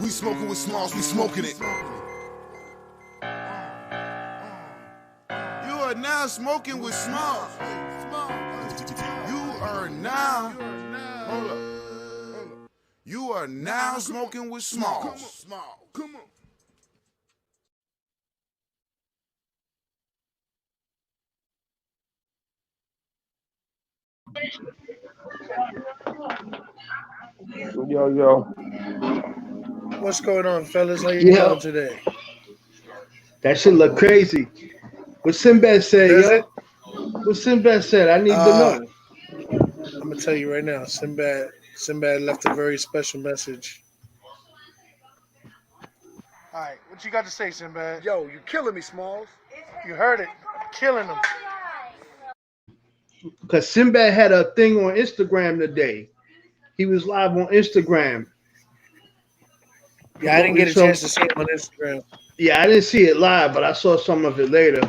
We smoking with Smallz, we smoking it. You are now smoking with Smallz. You are now, hold up. You are now smoking with Smallz. Come on. Yo. What's going on, fellas? How you doing today? That shit look crazy. What SINBAD said, Does yo? it? What SINBAD said? I need to know. I'm gonna tell you right now. Sinbad left a very special message. All right, what you got to say, Sinbad? Yo, you killing me, Smallz. You heard it. Killing him. Because SINBAD had a thing on Instagram today. He was live on Instagram. Yeah, I didn't get a chance to see him on Instagram. Yeah, I didn't see it live, but I saw some of it later.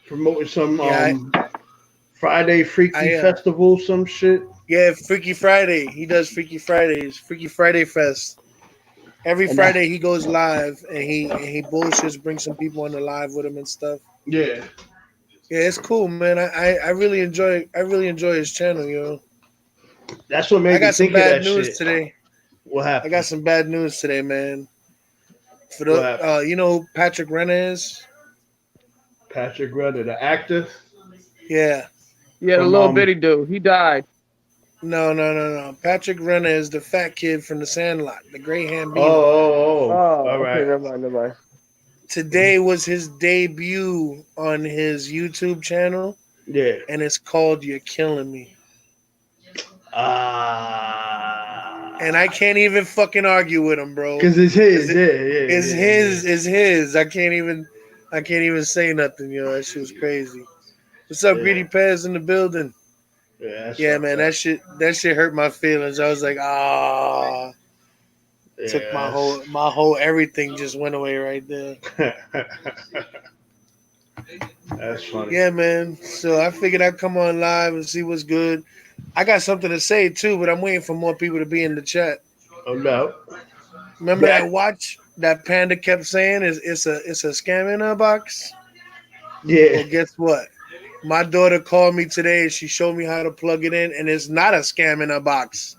Promoting some Friday Freaky Festival, some shit. Yeah, Freaky Friday. He does Freaky Fridays. Freaky Friday Fest. Every Friday he goes live and he bullshits, brings some people on the live with him and stuff. Yeah. Yeah, it's cool, man. I really enjoy his channel, you know. That's what made me think of that shit. I got some bad news today. What happened? I got some bad news today, man. For the you know who Patrick Renner is? Patrick Renner, the actor? Yeah. Yeah, the little bitty dude. He died. No. Patrick Renner is the fat kid from The Sandlot, the gray hand. Oh. All right. Okay, never mind. Today was his debut on his YouTube channel. Yeah. And it's called You're Killing Me. And I can't even fucking argue with him, bro. Because it's his. It's his. I can't even say nothing, yo. That shit was crazy. What's up, Greedy Pez in the building? Yeah, man, that shit hurt my feelings. I was like, took my whole everything just went away right there. That's funny. Yeah, man. So I figured I'd come on live and see what's good. I got something to say too, but I'm waiting for more people to be in the chat. Oh no. Remember that watch that Panda kept saying it's a scam in a box? Yeah. Well, guess what? My daughter called me today and she showed me how to plug it in, and it's not a scam in a box.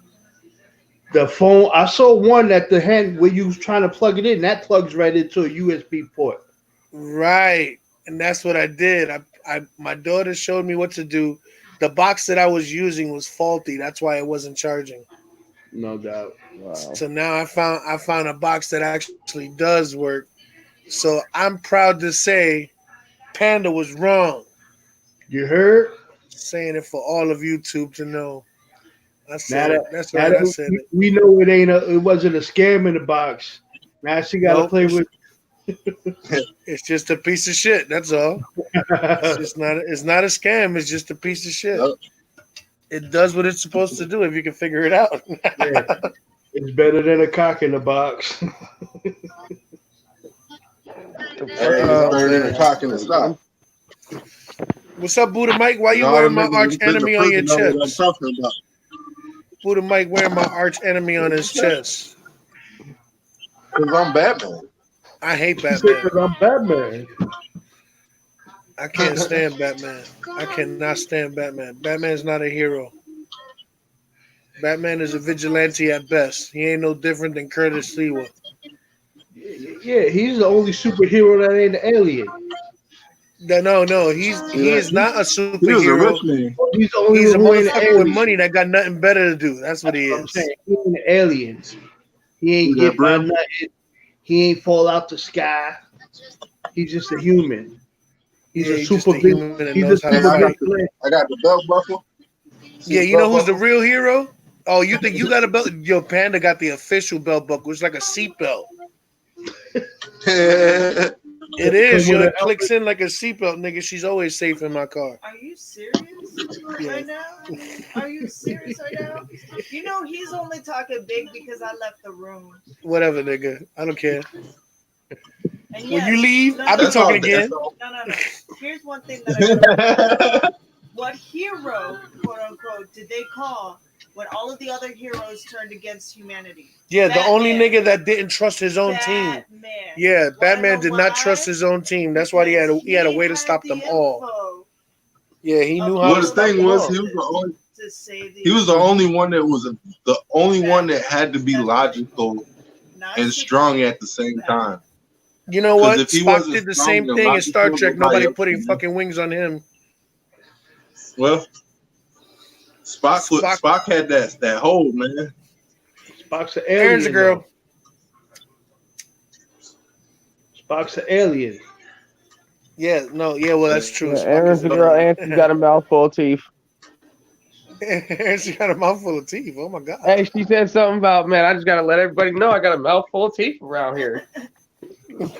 The phone, I saw one at the hand where you was trying to plug it in. That plugs right into a USB port. Right. And that's what I did. My daughter showed me what to do. The box that I was using was faulty. That's why it wasn't charging. No doubt. Wow. So now I found a box that actually does work. So I'm proud to say Panda was wrong. You heard? Saying it for all of YouTube to know. I said that's right. I said it. We know it wasn't a scam in the box. Now she got to play with. It's just a piece of shit. That's all. It's not a scam. It's just a piece of shit. Yep. It does what it's supposed to do if you can figure it out. Yeah. It's better than a cock in the box. Better than a cock in the stock. What's up, Buddha Mike? Why you wearing my arch enemy on your chest? Buddha Mike wearing my arch enemy on his chest. Because I'm Batman. I hate Batman. Because I'm Batman. I can't stand Batman. I cannot stand Batman. Batman's not a hero. Batman is a vigilante at best. He ain't no different than Curtis Lewa. Yeah, he's the only superhero that ain't an alien. No, he is not a superhero. He's the only a motherfucker with money that got nothing better to do. That's what he is. He ain't aliens. He ain't get by nothing. He ain't fall out the sky. He's just a human. He's a super human. He's a super villain. I got the belt buckle. Yeah, you know who's the real hero? Oh, you think you got a belt? Yo, Panda got the official belt buckle. It's like a seatbelt. It is. Yo, it clicks in like a seatbelt, nigga. She's always safe in my car. Are you serious right now? Are you serious right now? You know he's only talking big because I left the room. Whatever, nigga. I don't care. And when you leave, I'll be talking again. No. Here's one thing that I what hero, quote unquote, did they call when all of the other heroes turned against humanity. Yeah, the only Batman. nigga that didn't trust his own team. Batman. Yeah, Wanna Batman know did not why? trust his own team. That's why he had a way to Because stop he them had all. the info Yeah, he knew of how Well, to the stop thing them was, all. he was the only. to save the He was the only one that was the only one that had to be That's logical not and strong at the same time. You know Because what? if he Spock wasn't did the strong same and thing in Star logical, Trek. nobody Nobody else putting could. fucking wings on him. Well, Spock had that hold, man. Spock's an Aaron's a alien. girl. Though. Spock's an alien. Yeah, no, yeah, well, that's true. Yeah, Spock Aaron's is the an girl, alien. and she got a mouthful of teeth. She got a mouthful of teeth. Oh my god. Hey, she said something about, man, I just gotta let everybody know I got a mouthful of teeth around here.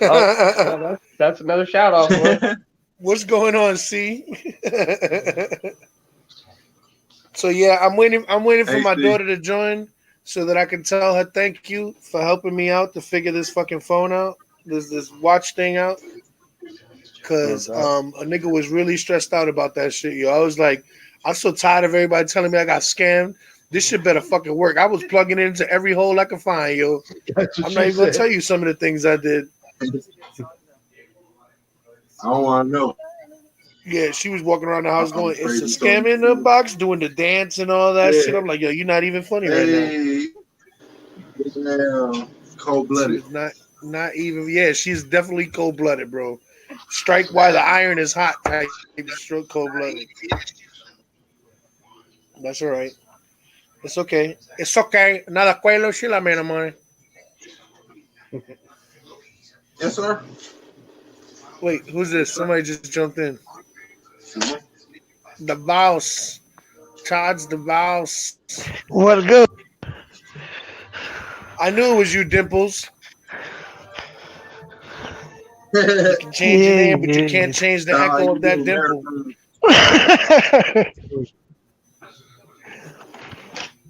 Oh, that's another shout out for her. What's going on, C? So yeah, I'm waiting for my daughter to join so that I can tell her thank you for helping me out to figure this fucking phone out, this watch thing out. Cause a nigga was really stressed out about that shit, yo. I was like, I'm so tired of everybody telling me I got scammed. This shit better fucking work. I was plugging it into every hole I could find, yo. I'm not even gonna tell you some of the things I did. I don't want to know. Yeah, she was walking around the house going, "It's a scam in the box," doing the dance and all that shit. I'm like, yo, you're not even funny right now. Cold blooded. Not even. Yeah, she's definitely cold blooded, bro. Strike while the iron is hot. Type stroke cold blooded. That's all right. It's okay. It's okay. Nada cuelo, sheila, man, amore. Yes, sir. Wait, who's this? Somebody just jumped in. The boss. Todd's the boss. What good? I knew it was you, Dimples. You can change your name, but you can't change the echo of that dimple.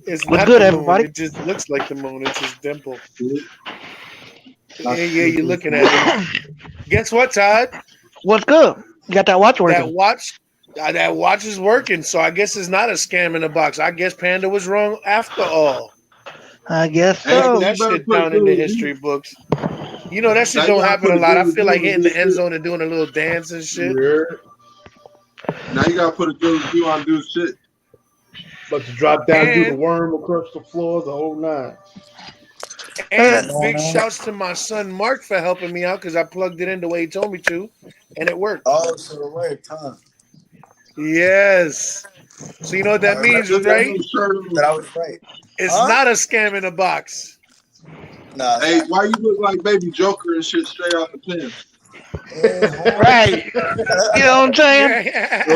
It's What's not good, the moon. everybody? It just looks like the moon. It's his dimple. Yeah, you're looking at it. Guess what, Todd? What's good? You got that watch working? That watch is working. So I guess it's not a scam in the box. I guess Panda was wrong after all. I guess Write so. that shit down in the history books. You know that shit don't happen a lot. I feel like hitting the end zone and doing a little dance and shit. Now you gotta put a good review on dude's shit. About to drop down, do the worm across the floor, the whole nine. And big shouts to my son Mark for helping me out because I plugged it in the way he told me to, and it worked. Oh, so it worked, huh? Yes. So you know what that means, right? That I was right. It's not a scam in a box. Nah. Hey, why you look like Baby Joker and shit straight off the pen? Right. You know what I'm saying?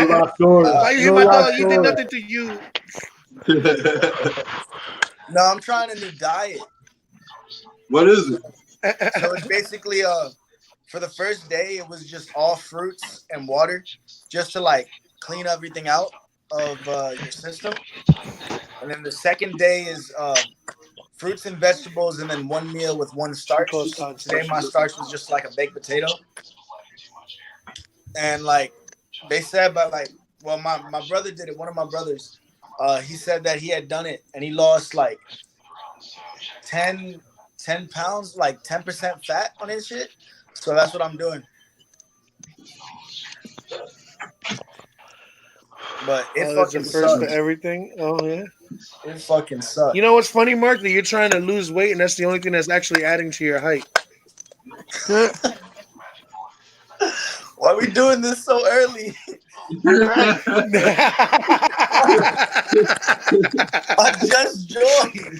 Why you hit my dog? He did nothing to you. No, I'm trying a new diet. What is it? So it's basically for the first day it was just all fruits and water, just to like clean everything out of your system. And then the second day is fruits and vegetables, and then one meal with one starch. Today my starch was just like a baked potato. And like they said, but like, well, my brother did it. One of my brothers, he said that he had done it and he lost like 10 pounds, like 10% fat on his shit. So that's what I'm doing. But it fucking first sucks. for everything. Oh yeah. It fucking sucks. You know what's funny, Mark? That you're trying to lose weight, and that's the only thing that's actually adding to your height. Why are we doing this so early? I just joined.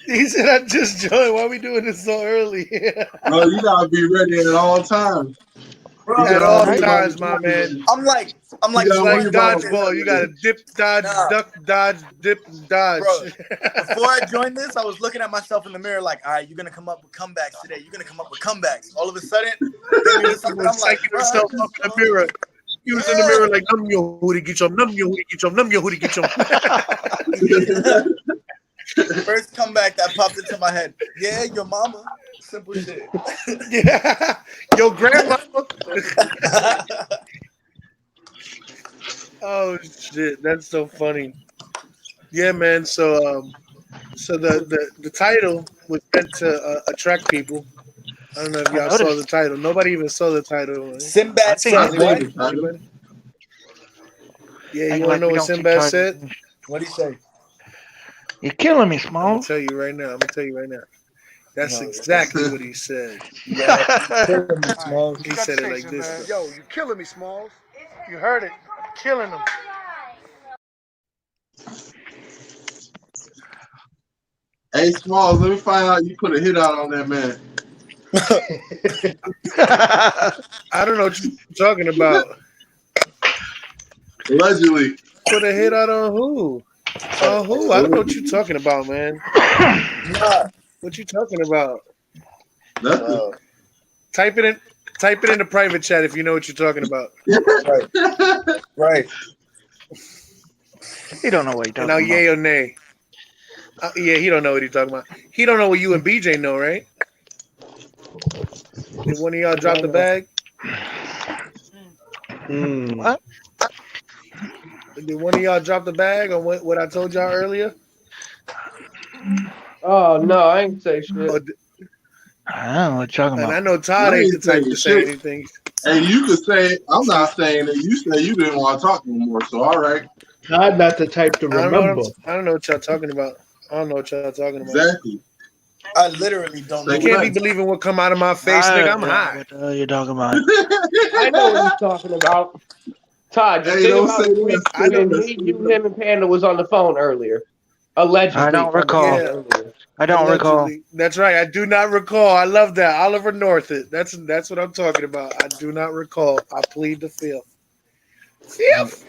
He said, "I just joined. Why are we doing this so early?" Bro, you gotta be ready at all times. Bro, at all times, my man. I'm like It's like dodgeball. You gotta dip, dodge, duck, dodge, dip, dodge. Bro, before I joined this, I was looking at myself in the mirror like, all right, you're gonna come up with comebacks today. You're gonna come up with comebacks. All of a sudden, I'm like, himself up in the mirror. He was in the mirror like, "Num your hootie, get your num your hootie, get your num your hootie, get your." First comeback that popped into my head. Yeah, your mama. Simple shit. Yeah, your grandma. Oh shit, that's so funny. Yeah, man. So the title was meant to attract people. I don't know if I y'all saw the noticed. title. Nobody even saw the title. Right? I Sinbad think I said seen what? the title. Anybody? Yeah, you act want to like know we what don't see Sinbad titles. said? What do you say? You're killing me, I'm gonna Smallz. tell you right now. That's No, exactly what he said. yeah, killing me, Smallz. He said it like this. Though. Yo, you killing me, Smalls. You heard it. Killing them. Hey, Smalls, let me find out you put a hit out on that man. I don't know what you're talking about. Allegedly. Put a hit out on who? On who? I don't know what you're talking about, man. Nah, What you talking about? Nothing. Type it in. Type it in the private chat if you know what you're talking about. right. He don't know what he's And talking now, about. yay or nay? Yeah, he don't know what he's talking about. He don't know what you and BJ know, right? Did one of y'all drop the bag? What? Did one of y'all drop the bag on what I told y'all earlier? Oh no, I ain't say shit. Or, I don't know what you're talking and I about. know Todd I ain't ain't the type saying to say shit. anything. And you could say it. I'm not saying it. You say you didn't want to talk no more. So, all right. I'm not the type to I don't know. remember. I don't know what y'all talking about. I don't know what y'all talking about. Exactly. I literally don't know. Say You can't what? be believing what come out of my face, nigga. I'm high. What the hell you talking about? I know what he's talking about. Todd, just Hey, think don't about say that. I know. when me, you, him, and Panda was on the phone earlier. Allegedly. I don't on the recall. phone earlier. I don't recall. Allegedly. That's right. I do not recall. I love that. Oliver North it. That's what I'm talking about. I do not recall. I plead the fifth. Fifth.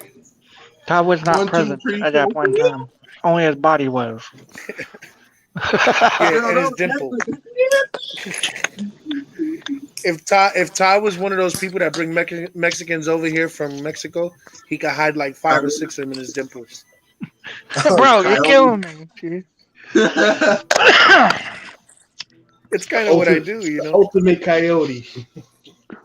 Todd was not 1, 2, present 3, at 4. that point in time. Only his body was. Yeah, and his dimple. If Todd was one of those people that bring Mexicans over here from Mexico, he could hide like 5 or 6 of them in his dimples. Bro, you're killing me. It's kind of what I do, you know. Ultimate coyote.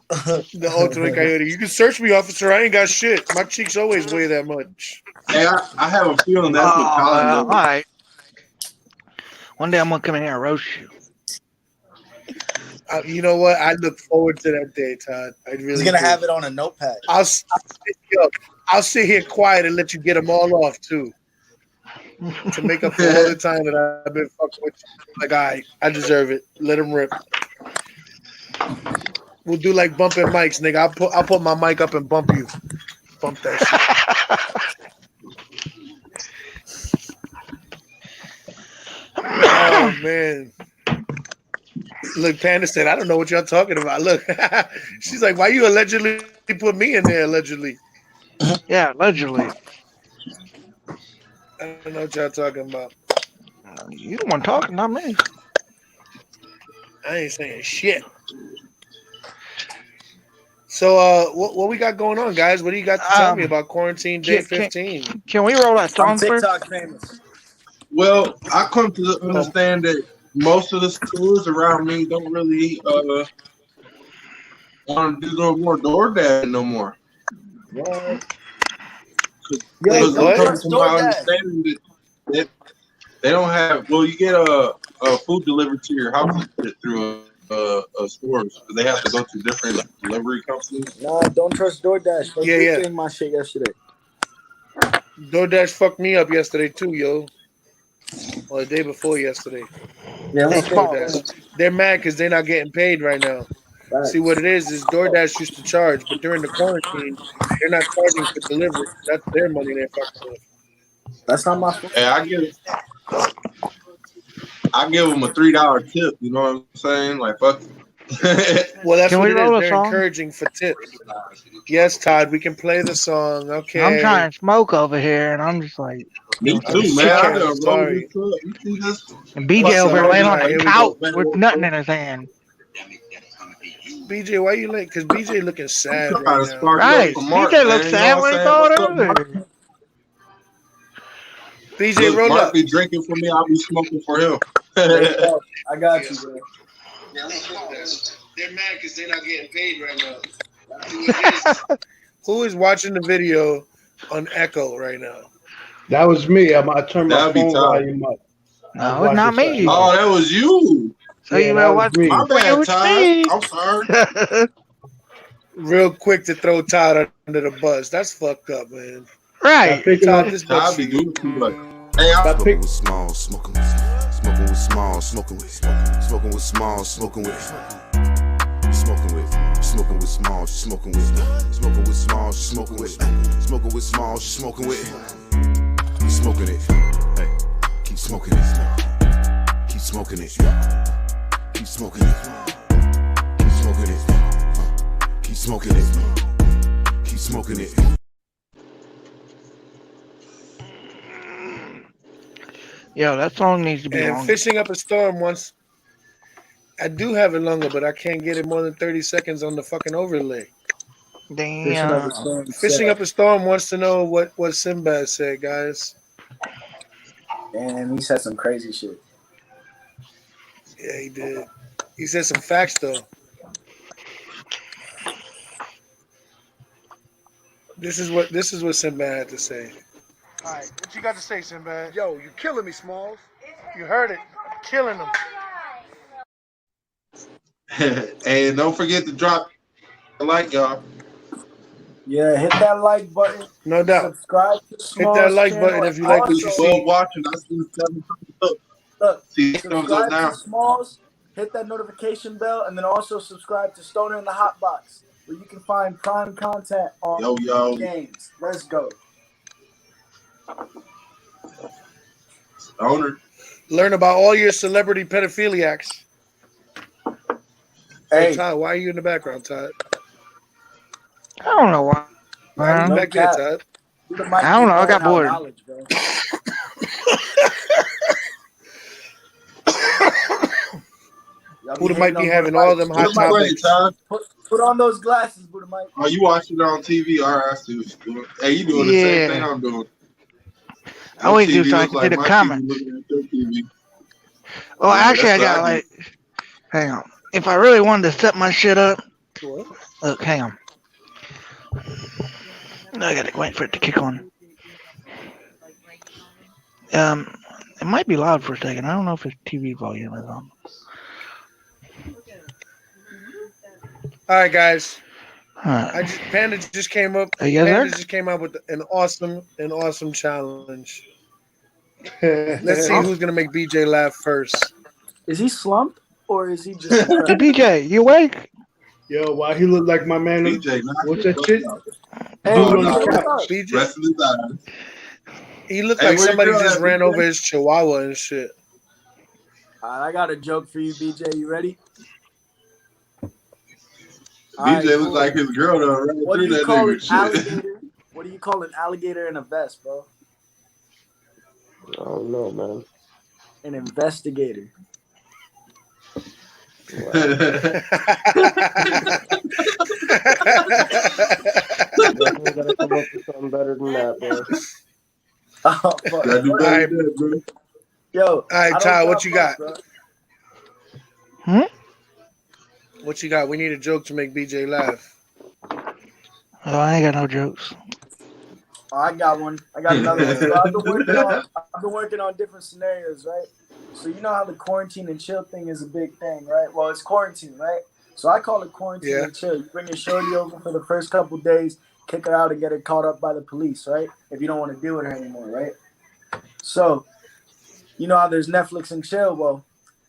The ultimate coyote. You can search me, officer. I ain't got shit. My cheeks always weigh that much. Hey, I have a feeling that's what All Colin does. right. One day I'm gonna come in here and roast you. You know what? I look forward to that day, Todd. I really He's gonna do. have it on a notepad. I'll sit here quiet and let you get them all off too, to make up for all the time that I've been fucking with you. Like, all right, I deserve it. Let him rip. We'll do like bumping mics, nigga. I'll put my mic up and bump you. Bump that shit. Oh man. Look, Panda said, I don't know what y'all talking about. Look, she's like, why you allegedly put me in there, allegedly? Yeah, allegedly. I don't know what y'all talking about. You the one talking, not me. I ain't saying shit. So, what we got going on, guys? What do you got to tell me about quarantine day 15? Can we roll that song I'm first? TikTok famous. Well, I come to understand that most of the stores around me don't really want to do no more DoorDash no more. What? Wait, Because I'm what? coming to my understanding that they don't have. Well, you get a food delivered to your house through stores. They have to go to different delivery companies. Nah, don't trust DoorDash. Yeah. Doing my shit yesterday. DoorDash fucked me up yesterday too, yo. Or the day before yesterday. Yeah, Hey, what's DoorDash. They're mad because they're not getting paid right now. See what it is DoorDash used to charge, but during the quarantine, they're not charging for delivery. That's their money they're fucking with. That's not my fault. Hey, I give them a $3 tip. You know what I'm saying? Like fuck. Well, that's Can what we it roll is. a They're song? encouraging for tips. Yes, Todd, we can play the song. Okay. I'm trying to smoke over here, and I'm just like, Me I'm too, man. I sorry. done I'm sorry. rolled this up. You see this? and BJ What's over up? here laying on Alright, the here we couch go. with nothing in his hand. BJ, why you late? Because BJ looking sad I'm trying right to now. spark you up Right. for Mark, BJ looks man. You know sad what when I'm he saying? thought What's up, of Mark? it. BJ, Look, roll Mark up. be drinking for me. I'll be smoking for him. I got you, bro. They're mad because they're not getting paid right now. Who is watching the video on Echo right now? That was me. I turned my That'd be phone tough. volume up. No, it's not me. Oh, that was you. So Yeah, you that better was watch me. My when bad, with Todd. me. I'm sorry. Real quick to throw Todd under the bus. That's fucked up, man. Right. Picking Todd, up. this Todd much be for you. doing too much. Hey, Stop Smoking pick. with Smallz, smoking with Smallz, smoking with Smallz, smoking with Smallz, smoking with Smallz, smoking with Smallz, smoking with. Keep smoking it. Hey, keep smoking it. Keep smoking it. Keep smoking it. Keep smoking it. Keep smoking it. Keep smoking it. Yo, that song needs to be And longer. Fishing Up a Storm once. I do have it longer, but I can't get it more than 30 seconds on the fucking overlay. Damn. Fishing Up a Storm wants to know what Sinbad said, guys. Damn, he said some crazy shit. Yeah, he did. He said some facts though. This is what Sinbad had to say. All right, what you got to say, Sinbad? Yo, you killing me, Smallz. You heard it. Killing them. and don't forget to drop a like, y'all. Yeah, hit that like button. No doubt. Subscribe to Hit that Smallz like channel. button if you like what you Also, see. Watching, I see 7 thumbs up. Look, See, it comes up subscribe now. to Smallz, hit that notification bell, and then also subscribe to Stoner in the Hot Box, where you can find prime content on Yo. games. Let's go. Stoner. Learn about all your celebrity pedophiliacs. Hey, Todd, why are you in the background, Todd? I don't know why. Why are you back there, Todd? I don't know. I got bored. Buddha might be having all them hot topics. Put on those glasses, Buddha Mike. Oh, you watching it on TV? All right, I see what you're doing. Hey, you doing the same thing I'm doing. I always do so I can see the comments. Well, actually, I got like, hang on. If I really wanted to set my shit up, look, hang on. I gotta wait for it to kick on. It might be loud for a second. I don't know if its TV volume is on. All right, guys. Right. Panda just came up. Panda just came out with an awesome challenge. Let's see who's gonna make BJ laugh first. Is he slumped or is he just? Hey, BJ, you awake? Yo, why he look like my man? BJ, what's that shit? Hey, BJ. He looked like somebody just ran over his chihuahua and shit. I got a joke for you, BJ. You ready? BJ looks like his girl though. Right What do through you that call nigga an shit. alligator? What do you call an alligator in a vest, bro? I don't know, man. An investigator. Definitely gotta come up with something better than that, bro. Oh, fuck. Right. Yo, all right, Ty, what you got? Bro. What you got? We need a joke to make BJ laugh. Oh, I ain't got no jokes. Oh, I got one. I got another one. So I've been working on different scenarios, right? So you know how the quarantine and chill thing is a big thing, right? Well, it's quarantine, right? So I call it quarantine and chill. You bring your shorty over for the first couple days, kick her out and get her caught up by the police, right? If you don't want to deal with her anymore, right? So, you know how there's Netflix and chill? Well,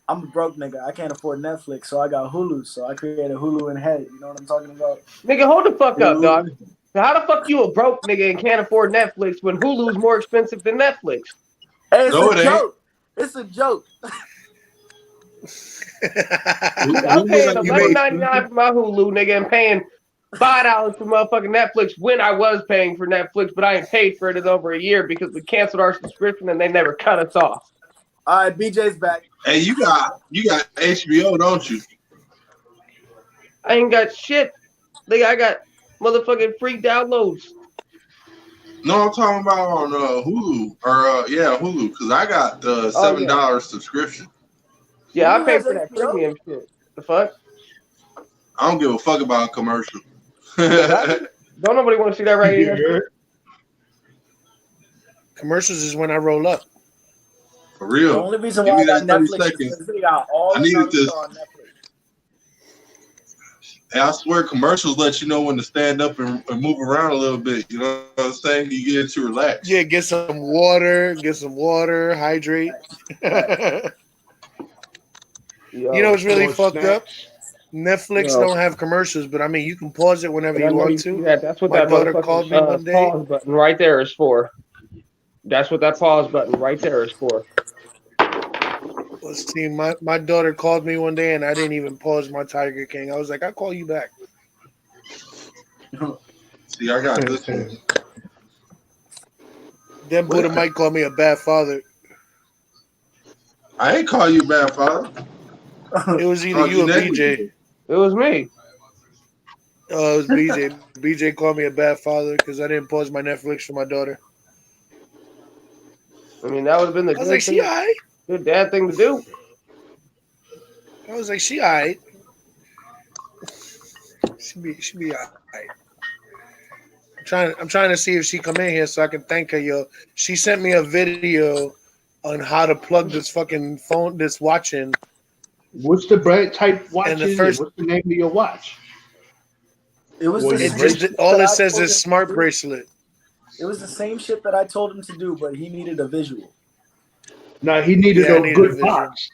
I'm a broke nigga. I can't afford Netflix, so I got Hulu. So I created Hulu in head. You know what I'm talking about? Nigga, hold the fuck up, dog. So how the fuck you a broke nigga and can't afford Netflix when Hulu's more expensive than Netflix? Hey, it's a joke. It's a joke. I'm paying $11.99 for my Hulu, nigga, and paying $5 for motherfucking Netflix when I was paying for Netflix, but I ain't paid for it in over a year because we canceled our subscription and they never cut us off. All right, BJ's back. Hey, you got HBO, don't you? I ain't got shit. Nigga, I got motherfucking free downloads. No, I'm talking about on Hulu or Hulu because I got the $7 subscription. Yeah, I paid for that premium shit. The fuck? I don't give a fuck about a commercial. Don't nobody want to see that right here. Commercials is when I roll up. For real. The only reason Give why me I got that 30 Netflix is seconds. because they got all I the needed Naruto to. on Netflix. And I swear commercials let you know when to stand up and move around a little bit. You know what I'm saying? You get to relax. Yeah, get some water, hydrate. You know what's really fucked up? Netflix don't have commercials, but I mean, you can pause it whenever you want to. That's what My that daughter called me one motherfucking day. pause button right there is for. That's what that pause button right there is for. Let's see, my daughter called me one day, and I didn't even pause my Tiger King. I was like, I'll call you back. See, I got this one. Then Buddha might call me a bad father. I ain't call you bad father. It was either you or BJ. It was me. Oh, it was BJ. BJ called me a bad father because I didn't pause my Netflix for my daughter. I mean, that would have been the I was like, she all right. good dad thing to do. I was like, she all right. She be all right. I'm trying to see if she come in here so I can thank her, yo. She sent me a video on how to plug this fucking phone, this watch in. What's the brand type watch? And the first, what's the name of your watch? It was all it says is smart bracelet. It was the same shit that I told him to do, but he needed a visual. No, he needed a good box.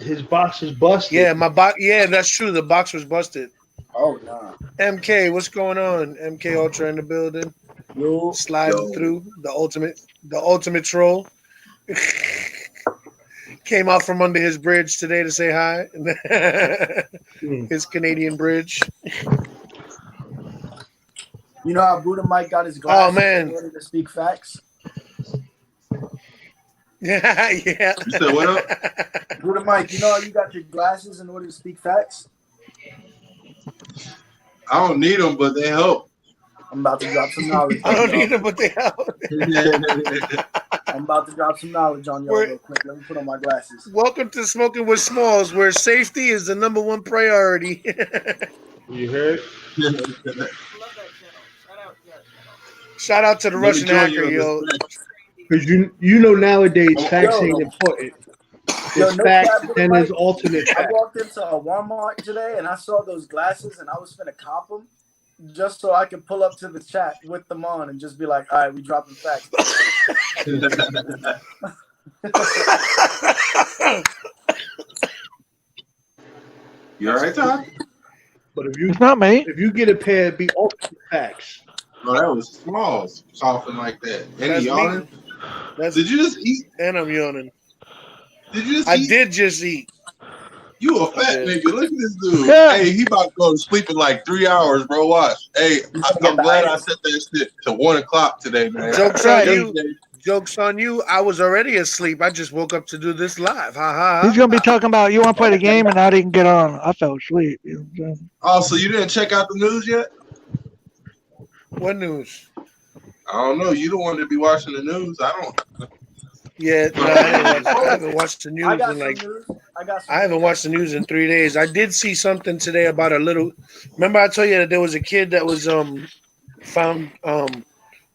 His box is busted. Yeah, my box. Yeah, that's true. The box was busted. Oh nah. MK, what's going on? MK Ultra in the building. Yo, sliding through the ultimate troll. Came out from under his bridge today to say hi. His Canadian bridge. You know how Buddha Mike got his glasses in order to speak facts? Yeah. You said what up? Buddha Mike, you know how you got your glasses in order to speak facts? I don't need them, but they help. I'm about to drop some knowledge. I don't need them, but they help. I'm about to drop some knowledge on y'all real quick. Let me put on my glasses. Welcome to Smoking with Smallz, where safety is the number one priority. You heard? Shout out to the Russian hacker, yo. Because you know nowadays facts ain't important. There's facts, then there's alternate facts. I walked into a Walmart today and I saw those glasses and I was finna cop them just so I could pull up to the chat with them on and just be like, all right, we dropping facts. You all right, Todd? But if you It's not me. If you get a pair, it'd be alternate facts. Oh, that was Smallz coughing like that. And That's he yawning. Did you just eat? And I'm yawning. Did you just I eat? did just eat. You a fat nigga. Look at this dude. Yeah. Hey, he about to go to sleep in like 3 hours, bro. Watch. Hey, I'm glad I set that shit to 1 o'clock today, man. Joke's on you. Joke's on you. I was already asleep. I just woke up to do this live. Ha ha. He's gonna be talking about you want to play the game, and I didn't get on. I fell asleep. You know what I'm saying? Oh, so you didn't check out the news yet? What news? I don't know. You don't want to be watching the news. I don't. Yeah, no, I haven't watched the news in like. I haven't watched the news in 3 days. I did see something today about a little. Remember, I told you that there was a kid that was found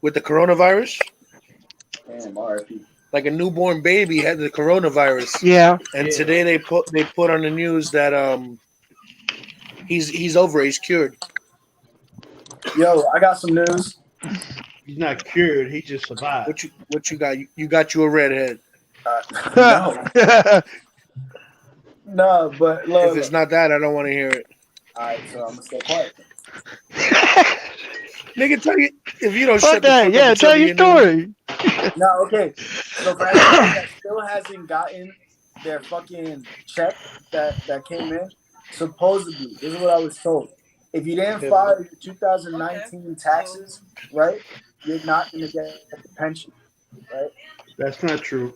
with the coronavirus. Damn, RIP. Like a newborn baby had the coronavirus. Yeah. And today they put on the news that he's over. He's cured. Yo, I got some news. He's not cured. He just survived. What you got? You got you a redhead. No. No, but look. If it's not that, I don't want to hear it. All right, so I'm gonna stay quiet. Nigga, tell you if you don't Fuck shut the that. fuck Yeah, up. tell your story. No, okay. So for everyone that still hasn't gotten their fucking check that came in, supposedly, this is what I was told. If you didn't file your 2019 taxes, right, you're not gonna get the pension, right? That's not true.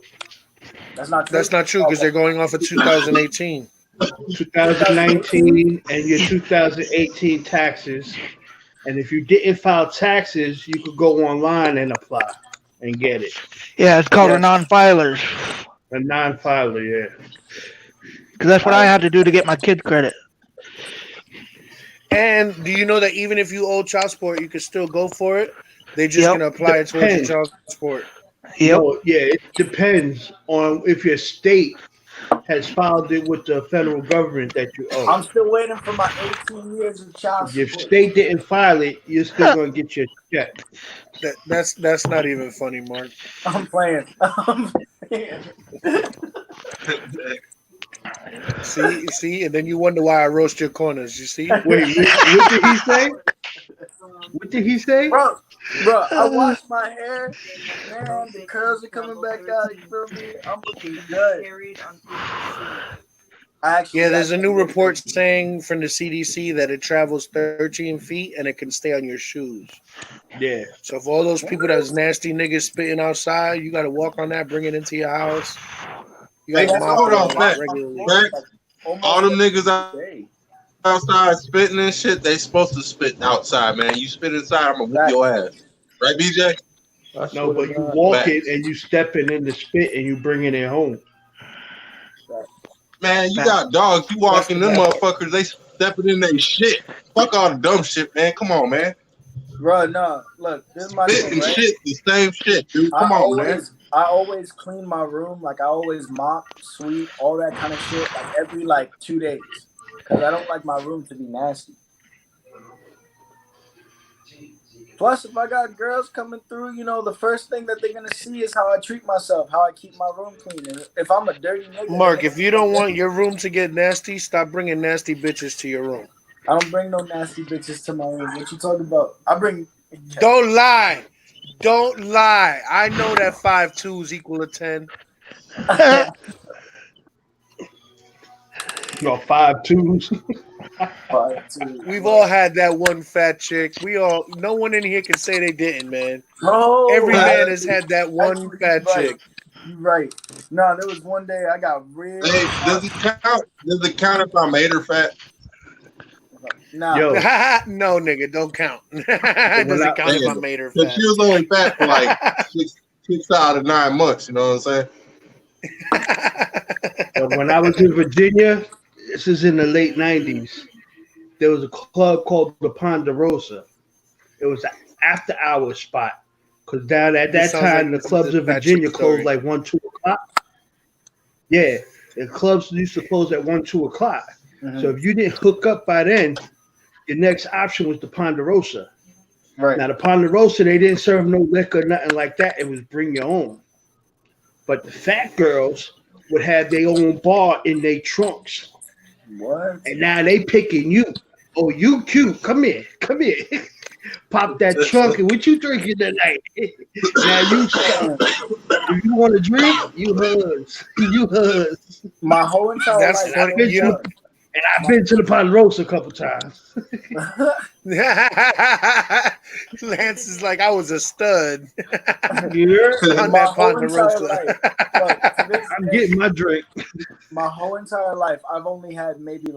That's not true. That's not true because they're going off of 2018. 2019 and your 2018 taxes. And if you didn't file taxes, you could go online and apply and get it. Yeah, it's called a non-filers. A non-filer, yeah. Because that's what I had to do to get my kid credit. And do you know that even if you owe child support, you can still go for it? They just gonna apply it towards your child support. Yep. No, yeah, it depends on if your state has filed it with the federal government that you owe. I'm still waiting for my 18 years of child If your support. state didn't file it, you're still gonna get your check. That's not even funny, Mark. I'm playing. I'm playing. See, and then you wonder why I roast your corners. You see? Wait, what did he say? What did he say? Bro, I washed my hair. Man, the curls are coming back out. You feel me? I'm looking good. Yeah, there's a new report saying from the CDC that it travels 13 feet and it can stay on your shoes. Yeah. So for all those people that's nasty niggas spitting outside, you got to walk on that, bring it into your house. You got to mop hold it on, facts. regularly. All them niggas outside spitting and shit, they supposed to spit outside, man. You spit inside, I'm gonna whoop your ass. Right, BJ? No, but you walk it and you stepping in the spit and you bringing it home. Man, you got dogs. You walking them motherfuckers, they stepping in their shit. Fuck all the dumb shit, man. Come on, man. Bro, no, look, this is my Spit thing, and right? shit, the same shit, dude. Come on, man. I always clean my room. Like I always mop, sweep, all that kind of shit. Like every 2 days, because I don't like my room to be nasty. Plus, if I got girls coming through, the first thing that they're gonna see is how I treat myself, how I keep my room clean. And if I'm a dirty nigga, Mark, if you don't want your room to get nasty, stop bringing nasty bitches to your room. I don't bring no nasty bitches to my room. What you talking about? I bring. Don't lie. Don't lie. I know that 5 2s equal a 10. You got 5 2s. We've all had that one fat chick. No one in here can say they didn't, man. Oh, every man has had that one fat chick. You're right. No, there was one day I got real. Hey, does it count? Does it count if I made her fat? No. No, nigga, don't count. Does it count if I made her fat? She was only fat for six out of 9 months. You know what I'm saying? When I was in Virginia, this is in the late 90s, there was a club called the Ponderosa. It was an after-hours spot. Because down at that time, the clubs in Virginia closed 1, 2 o'clock. Yeah, the clubs used to close at 1, 2 o'clock. Mm-hmm. So if you didn't hook up by then, your next option was the Ponderosa. Right. Now, the Ponderosa, they didn't serve no liquor, nothing like that. It was bring your own. But the fat girls would have their own bar in their trunks. What? And now they picking you. Oh, you cute. Come here. Pop that trunk. And what you drinking tonight? Now you if you want to drink, you hugs. My whole entire life. And I've been to the Ponderosa a couple times. Lance is like, I was a stud. On that Ponderosa. I'm getting my drink. My whole entire life, I've only had maybe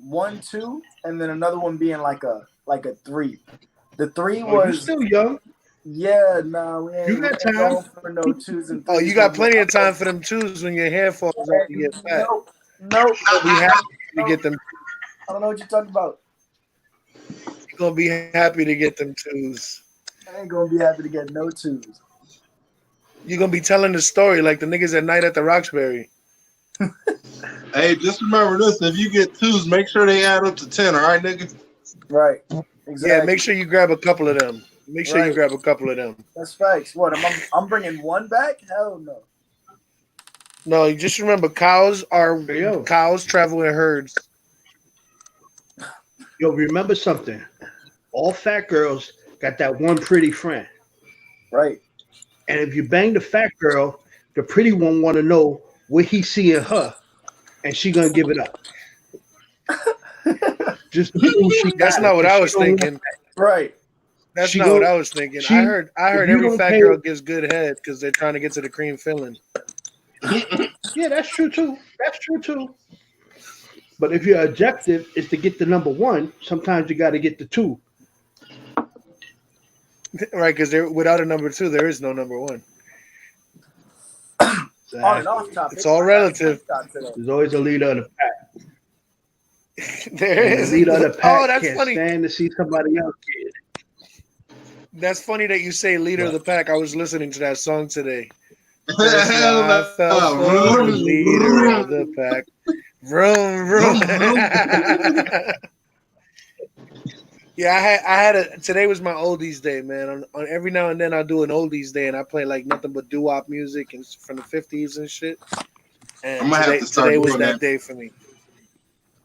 1, 2, and then another one being like a 3. The 3 was you're still young. Yeah, no, we ain't. You got time for no 2s and 3s. Oh, you got plenty of time for them 2s when your hair falls out and you get fat. Nope. We have to get them. I don't know what you're talking about. You're gonna be happy to get them 2s. I ain't gonna be happy to get no 2s. You're gonna be telling the story like the niggas at night at the Roxbury. Hey, just remember this: if you get 2s, make sure they add up to 10. All right, nigga. Right. Exactly. Yeah, make sure you grab a couple of them. You grab a couple of them. That's facts. What? I'm bringing one back? Hell no. No, you just remember cows travel in herds. Yo, remember something. All fat girls got that one pretty friend. Right. And if you bang the fat girl, the pretty one want to know what he see in her, and she gonna give it up. Just that's not what I was thinking. Right. That's not what I was thinking. I heard every fat girl gives good head because they're trying to get to the cream filling. Yeah, that's true too. But if your objective is to get the number 1, sometimes you got to get the 2. Right, because without a number 2, there is no number 1. Exactly. On and off topic. It's all relative. There's always a leader of the pack. There is. The leader of the pack that's can't funny. stand to see somebody else get it. That's funny that you say leader of the pack. I was listening to that song today. That's why I felt for the leader of the pack. Vroom, vroom. Yeah, I had a. Today was my oldies day, man. On every now and then I do an oldies day, and I play like nothing but doo-wop music and from the 50s and shit. And today was that day for me.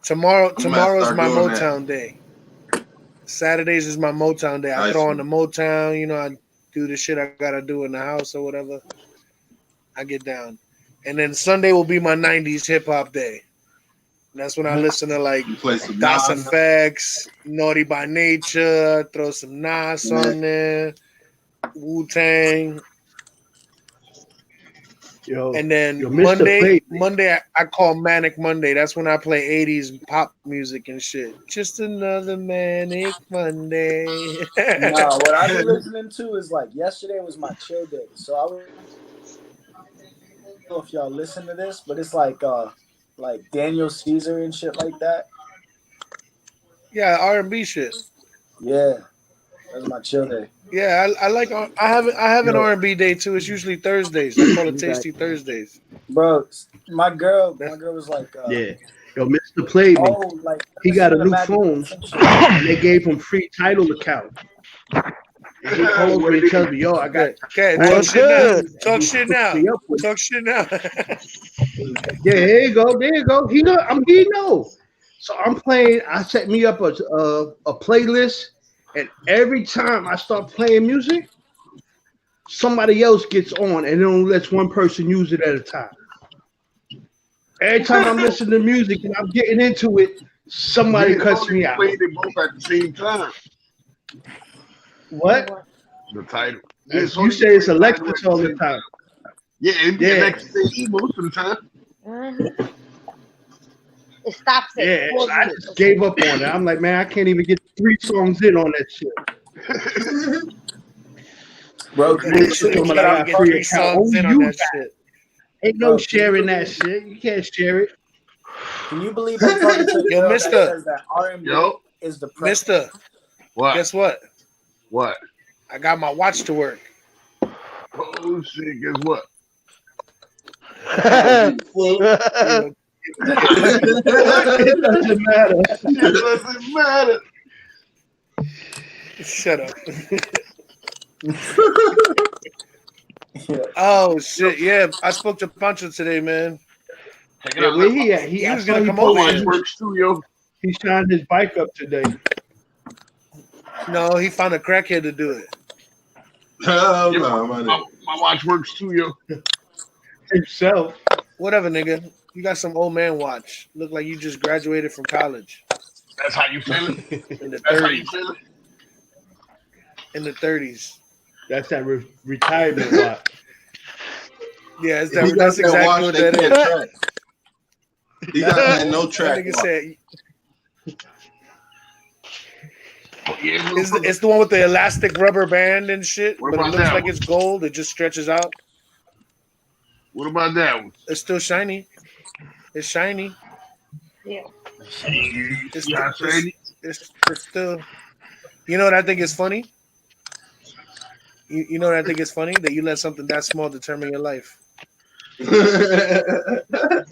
Tomorrow's my Motown day. Saturdays is my Motown day. I throw on the Motown, you know, I do the shit I gotta do in the house or whatever. I get down. And then Sunday will be my 90s hip hop day. And that's when I listen to like Das Effects, Naughty by Nature, throw some Nas on there, Wu-Tang. And then Monday I call Manic Monday. That's when I play 80s pop music and shit. Just another Manic Monday. No, what I've been listening to is like yesterday was my chill day. So I don't know if y'all listen to this, but it's like Daniel Caesar and shit like that. Yeah, R&B shit. Yeah, that's my chill day. Yeah, I like. I have an R&B day too. It's usually Thursdays. I call it Tasty Thursdays. Bro, my girl was like, yeah. Yo, Mr. played me. Like, he got a new phone, and they gave him free title account. And he calls me and tells me, "Yo, I got talk shit now. Talk shit now. Talk shit now." Yeah, there you go. There you go. He know. So I'm playing. I set me up a playlist, and every time I start playing music, somebody else gets on, and it only lets one person use it at a time. Every time I'm listening to music and I'm getting into it, somebody cuts me out. Played it both at the same time. What? The title. You say it's Alexis all the time. Yeah, it'd be Alexis most of the time. Mm-hmm. It stops it. Yeah, I just gave up on it. I'm like, man, I can't even get 3 songs in on that shit. Bro, I get 3 songs in on that shit. Ain't no sharing that shit. You can't share it. Can you believe I'm talking to Yo, Mister? That R&B is the Mister. What? Guess what? What? I got my watch to work. Oh shit! Guess what? It doesn't matter. It doesn't matter. Shut up. Oh shit! Yeah, I spoke to Pancho today, man. Yeah, where he at? He was gonna come over here. Works too, yo. He shined his bike up today. No, he found a crackhead to do it. Oh, no, my watch works too, yo. Himself. Whatever, nigga. You got some old man watch. Look like you just graduated from college. That's how you feeling? In the That's how you 30s. feeling? In the 30s. That's that retirement watch. Yeah, that's exactly what that is. He got no track. That nigga said. It's the one with the elastic rubber band and shit, but it looks like it's gold. It just stretches out. What about that one? It's still shiny. It's shiny. Yeah. It's still. You know what I think is funny? You know what I think is funny? That you let something that small determine your life. That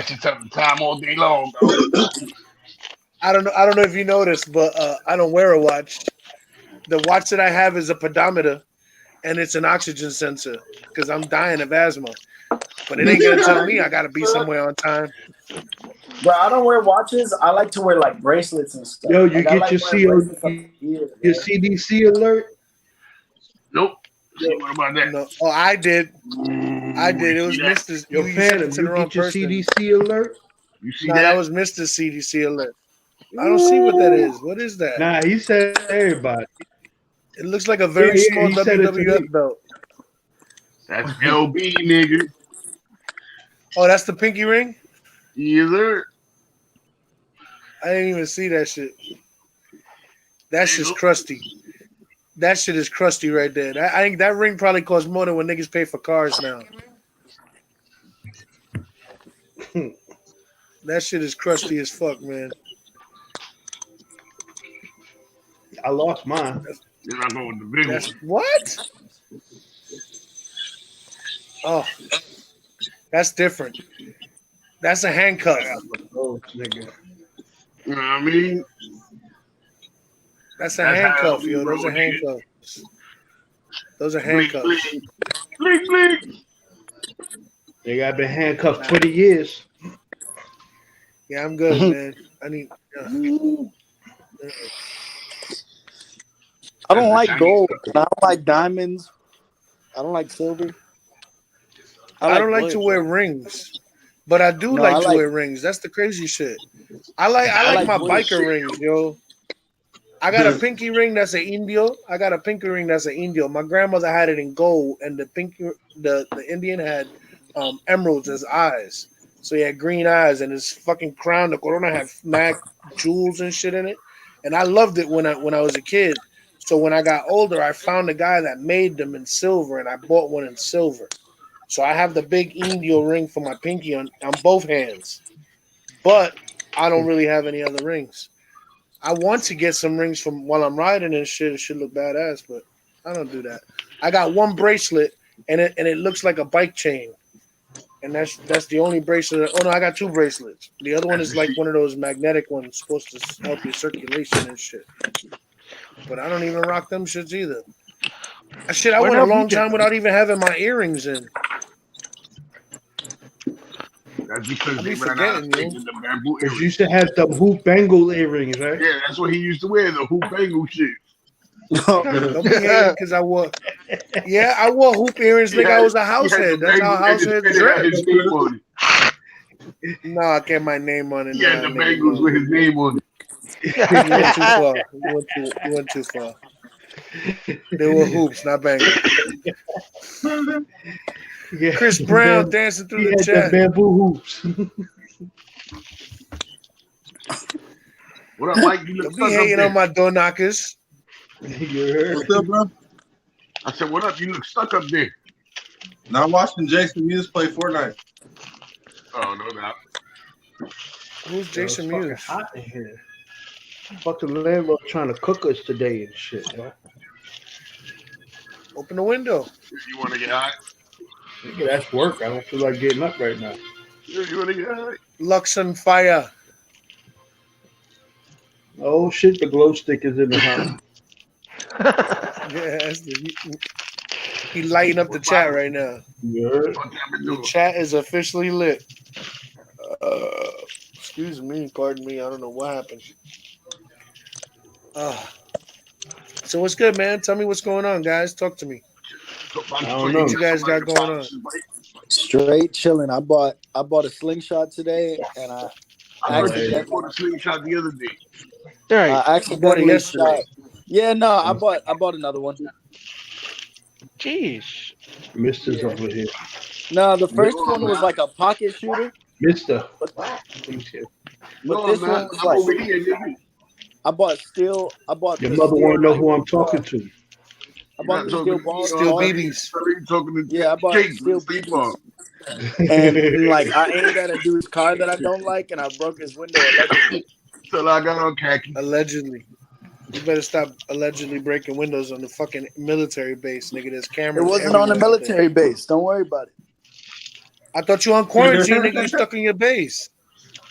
should take the time all day long, bro. I don't know if you noticed, but I don't wear a watch. The watch that I have is a pedometer, and it's an oxygen sensor because I'm dying of asthma. But it ain't gonna tell me I gotta be somewhere on time. Bro, I don't wear watches. I like to wear like bracelets and stuff. Yo, you get your your CDC alert? Nope. What about that? No. Oh, I did. It was Mr. Yo, Phantom, you get your CDC alert? You see that? that? Was Mr. CDC alert. I don't see what that is. What is that? Nah, he said everybody. It looks like a very small WWF belt. That's LB, nigga. Oh, that's the pinky ring? Yes, sir. I didn't even see that shit. That shit's crusty. That shit is crusty right there. I think that ring probably costs more than what niggas pay for cars now. That shit is crusty as fuck, man. I lost mine. Then I go with the big one. What? Oh, that's different. That's a handcuff. Oh, nigga. You know what I mean? That's a That's handcuff, how we yo. Those roll, are nigga. handcuffs. Those are Blink, handcuffs. blink. Blink, blink. They got been handcuffed 20 years. Yeah, I'm good, man. I need. I don't like gold. I don't like diamonds. I don't like silver. I don't like wood, to wear bro. rings, but I do No, like I to like- wear rings. That's the crazy shit. I like my wood. biker rings, yo. I got a pinky ring that's an Indio. I got a pinky ring that's an Indio. My grandmother had it in gold, and the Indian had emeralds as eyes. So he had green eyes, and his fucking crown, the corona, had mad jewels and shit in it. And I loved it when I was a kid. So when I got older, I found a guy that made them in silver, and I bought one in silver. So I have the big Indio ring for my pinky on both hands, but I don't really have any other rings. I want to get some rings from while I'm riding and shit. It should look badass, but I don't do that. I got one bracelet, and it looks like a bike chain, and that's the only bracelet. Oh no, I got two bracelets. The other one is like one of those magnetic ones, supposed to help your circulation and shit. But I don't even rock them shits either. I went a long time without even having my earrings in. That's because I they be ran out of forgetting, space yo. in the bamboo Because earrings. you used to have the hoop bangle earrings, right? Yeah, that's what he used to wear, the hoop bangle shit. Don't be hating because I wore. Yeah, I wore hoop earrings like I was a house head. That's how house heads dress. His name on it. No, I get my name on it. He had Nah, the nigga, bangles no. with his name on it. You went too far. You went too far. They were hoops, not bangles. Yeah. Chris Brown dancing through the He had chat. the bamboo hoops. What up, Mike? You look Don't be stuck up hating there. on my door knockers. You heard? What's up, bro? I said, what up? You look stuck up there. Now I'm watching Jason Mewes play Fortnite. Oh, no doubt. Who's Jason It's fucking Mewes? hot in here. Fucking landlord trying to cook us today and shit, yo. Open the window. You want to get hot? Nigga, that's work. I don't feel like getting up right now. You want to get hot? Lux on fire. Oh shit, the glow stick is in the house. Yes, he lighting up the chat right now. You heard? The chat is officially lit. Excuse me, pardon me. I don't know what happened. So what's good, man? Tell me what's going on, guys. Talk to me. I don't know. What you guys got going on? Straight chilling. I bought a slingshot today, and I I heard you bought a slingshot the other day. I accidentally yesterday. shot. Yeah, no, I bought another one. Jeez. Mister's over here. No, the first one was like a pocket shooter. Mister. But No, this man. one was I'm over like here, nigga. I bought Your the mother steel, want to know like, who I'm talking to. I bought the steel balls. Steel hard. BBs. You talking to Yeah, I bought Jake steel with the BBs. And like I aimed at a dude's car that I don't like, and I broke his window allegedly. Till I got on khaki. Allegedly. You better stop allegedly breaking windows on the fucking military base, nigga. There's cameras. It wasn't on the everywhere out military base. Don't worry about it. there. I thought you on quarantine, nigga. You stuck in your base.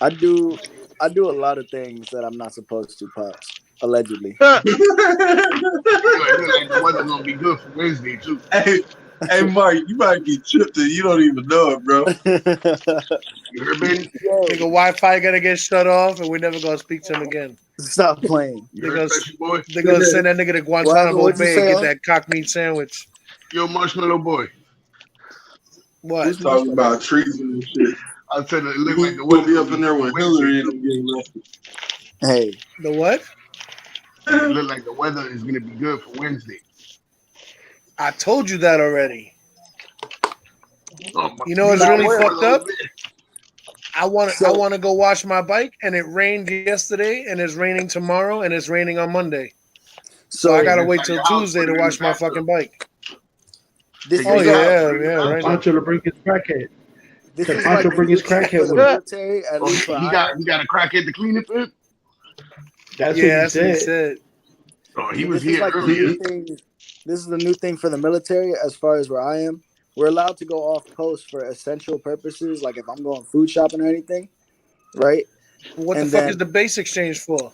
I do a lot of things that I'm not supposed to, Pops. Allegedly. Like the weather gonna be good for Wednesday too. Hey, Mark, you might get tripped and you don't even know it, bro. You heard me? Nigga, Wi-Fi gotta get shut off, and we're never gonna speak to him again. Stop playing. You heard Special Boy? They're gonna send that nigga to Guantanamo What'd you Bay say, and Al? get that cock meat sandwich. Yo, Marshmallow Boy. What? He's talking about treason and shit. I said it looked We like the will weather be up in there with Hillary and them getting left. Hey, The what? It looked like the weather is gonna be good for Wednesday. I told you that already. Oh, You know what's really fucked up? there. I want to go wash my bike, and it rained yesterday, and it's raining tomorrow, and it's raining on Monday. So I gotta wait till Tuesday to wash my fucking bike. this Oh is yeah, right. Pancho to bring his crackhead. this Can is Pancho like bring his crackhead with him? military, at Oh, least for he got a crackhead to clean it for him? That's Yeah, what that's what he he said. said. Oh, he So was this is here like the earlier. new thing. This is the new thing for the military, as far as where I am. We're allowed to go off post for essential purposes, like if I'm going food shopping or anything, right? What the And fuck is then the base exchange for?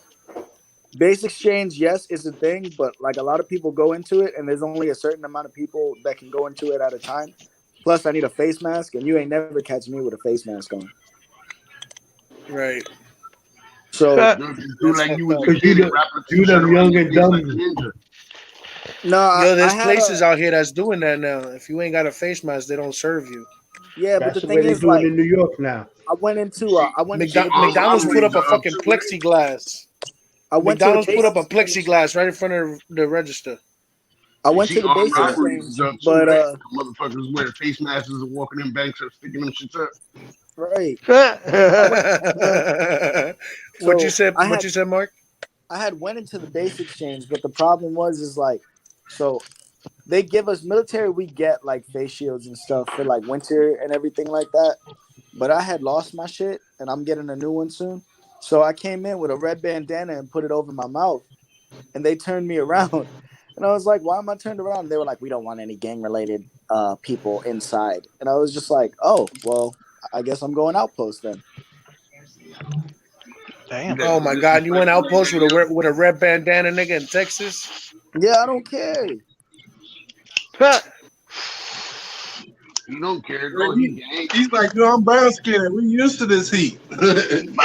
base exchange, yes, is a thing, but like a lot of people go into it, and there's only a certain amount of people that can go into it at a time. Plus, I need a face mask, and you ain't never catch me with a face mask on. Right. So You like you was a Cause kid and wrap a you t-shirt them around young your and face like a dumb. ninja. no, Yo, there's I had places a out here that's doing that now. If you ain't got a face mask, they don't serve you. yeah, but That's the the way thing they is, do it like, in New York now. I went into the base McDonald's put exchange. up a fucking plexiglass. I went to the McDonald's base put up a exchange. plexiglass right in front of the register. I You went see to the armed base robberies exchange, is up too, but right? Motherfuckers wearing face masks and walking in banks and sticking them shits up. right. I went What you so said? I What had you said, Mark? I had went into the base exchange, but the problem was is like, so they give us military, we get like face shields and stuff for like winter and everything like that. But I had lost my shit and I'm getting a new one soon. So I came in with a red bandana and put it over my mouth, and they turned me around. And I was like, why am I turned around? And they were like, we don't want any gang related people inside. And I was just like, oh, well, I guess I'm going outpost then. Damn. Oh my God! You went outpost with a red bandana, nigga, in Texas. Yeah, I don't care. You don't care. No, He's like, yo, I'm brown skinned. We used to this heat. And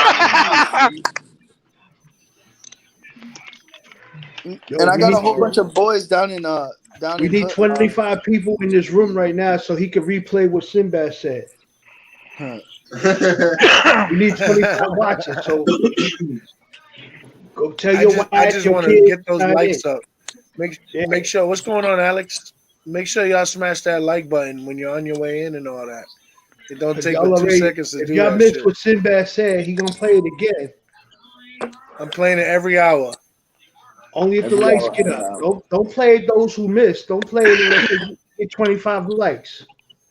I got a whole bunch of boys down in We need 25 people in this room right now so he can replay what Sinbad said. We need 25 watchers. So go tell your wife. I just want to get those likes up. Make sure. What's going on, Alex? Make sure y'all smash that like button when you're on your way in and all that. It don't take but 2 seconds to do that. If y'all missed what Sinbad said, he gonna play it again. I'm playing it every hour. Only if the lights get up. Don't play those who missed. Don't play it unless you get 25 likes.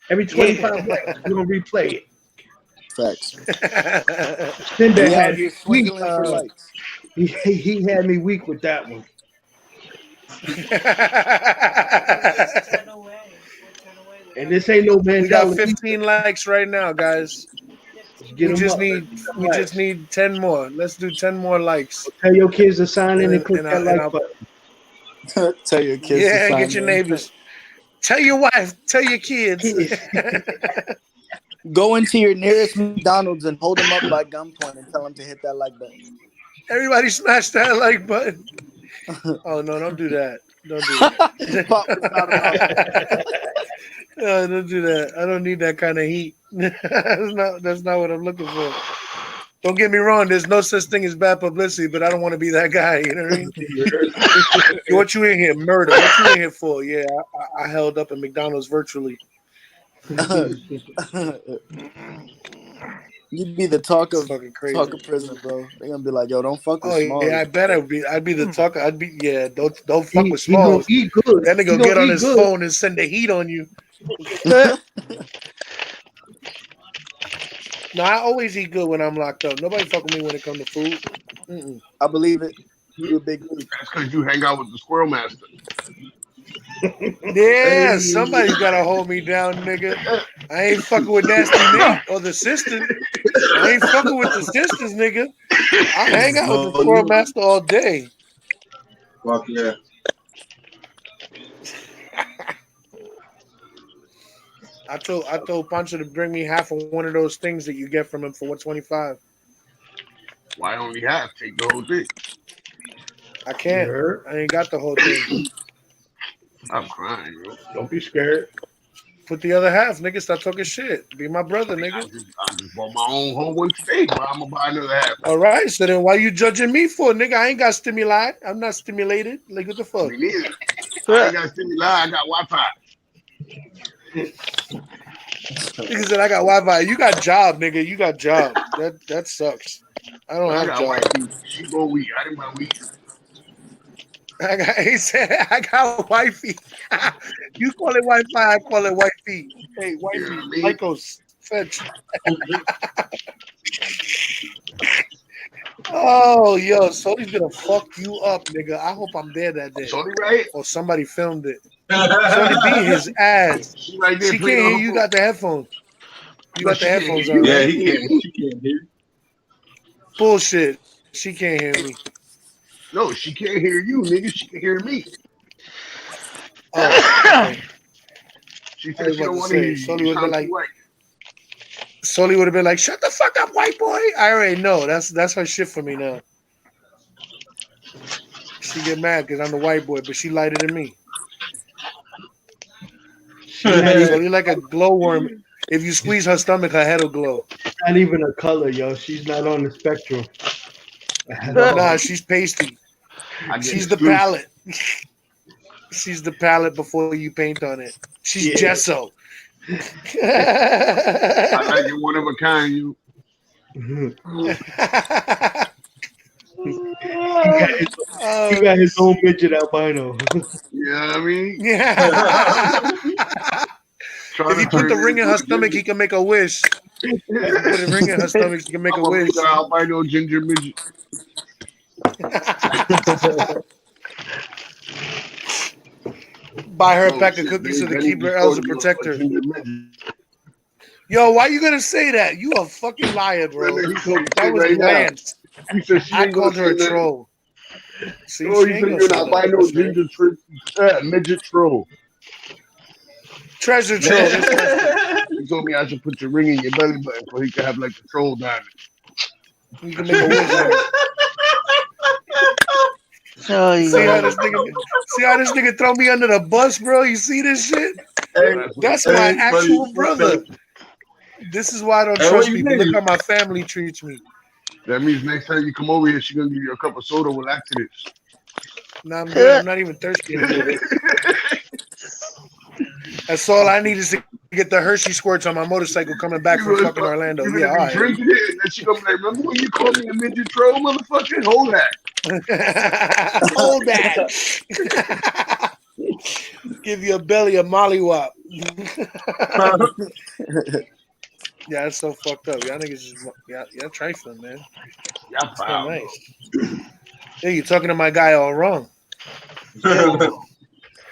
Every 25 likes, we're gonna replay it. Facts. Sinbad had me weak. For likes. He had me weak with that one. And this ain't no Mandela. We got 15 likes right now, guys. We just need 10 more. Let's do 10 more likes. Tell your kids to sign in and click that like button. Tell your kids. Yeah, to sign get your in. neighbors. Tell your wife. Tell your kids. Go into your nearest McDonald's and hold them up by gunpoint and tell them to hit that like button. Everybody smash that like button. Oh no! Don't do that. Don't do that. No, don't do that. I don't need that kind of heat. That's not what I'm looking for. Don't get me wrong. There's no such thing as bad publicity, but I don't want to be that guy. You know what I mean? What you in here? Murder. What you in here for? Yeah, I held up at McDonald's virtually. You'd be the talk of prison, bro. They're gonna be like, "Yo, don't fuck with Smallz." Yeah, I bet I'd be the talker. Don't fuck with Smallz. He good. That nigga get on his phone and send the heat on you. No, I always eat good when I'm locked up. Nobody fuck with me when it comes to food. Mm-mm. I believe it. You a big dude. That's because you hang out with the Squirrel Master. Yeah, somebody's gotta hold me down, nigga. I ain't fucking with Nasty Nate or the sisters. I ain't fucking with the sisters, nigga. I hang out with the Squirrel Master all day. Fuck yeah. I told Pancho to bring me half of one of those things that you get from him for $125. Why only half? Take the whole thing. I can't. I ain't got the whole thing. I'm crying, bro. Don't be scared. Put the other half, nigga. Stop talking shit. Be my brother, nigga. I just bought my own whole one today, but I'm gonna buy another half. All right, so then why you judging me for, nigga? I ain't got stimuli. I'm not stimulated. Like, what the fuck? Me neither. I ain't got stimuli. I got Wi-Fi. Nigga said I got Wi-Fi. You got job, nigga. You got job. That sucks. I don't have job. She go weed. I didn't buy weed. He said I got wifey. You call it Wi-Fi, I call it wifey. Hey, wifey, Michael's fetch. Oh, yo, Sony's gonna fuck you up, nigga. I hope I'm there that day. Sony, right? Or somebody filmed it. Sony beat his ass. She right there. She can't hear you. You got the headphones. You got the headphones on, Yeah, right? he can't. She can't hear. Bullshit. She can't hear me. No, she can't hear you, nigga. She can hear me. Oh, okay. She said she don't want to hear you. Sony would have been like, Sully would have been like, "Shut the fuck up, white boy." I already know. That's her shit for me now. She get mad because I'm the white boy, but she lighter than me. Sully like a glowworm. If you squeeze her stomach, her head will glow. Not even a color, yo. She's not on the spectrum. Nah, she's pasty. She's the palette. She's the palette before you paint on it. She's gesso. I like you one of a kind, you. He got his own midget albino. You know what I mean? Yeah. If you put the ring in her stomach, he can make a wish. If you put a ring in her stomach, she can make a wish. Albino ginger midget. Buy her a pack of cookies so to keep her elves and protect her. Yo, why you gonna say that? You a fucking liar, bro. That was Lance. I called her a troll. See, oh, you said you're an albino ginger midget troll. Treasure troll. You told me I should put your ring in your belly button so he can have like a troll diamond. You can make a wish on it. Oh, see how this nigga throw me under the bus, bro? You see this shit? That's my actual brother. This is why I don't trust people. Look how my family treats me. That means next time you come over here, she's gonna give you a cup of soda with laxatives. Nah, I'm good. I'm not even thirsty anymore. That's all I need is to get the Hershey squirts on my motorcycle coming back from fucking Orlando. You're Yeah, gonna all be right. drinking it, and then she gonna be like, "Remember when you called me a midget troll, motherfucker? Hold that." Hold that. Give your belly a mollywop. Yeah, that's so fucked up. Y'all niggas just y'all trifling, man. Y'all proud. Nice. Yeah, you're talking to my guy all wrong.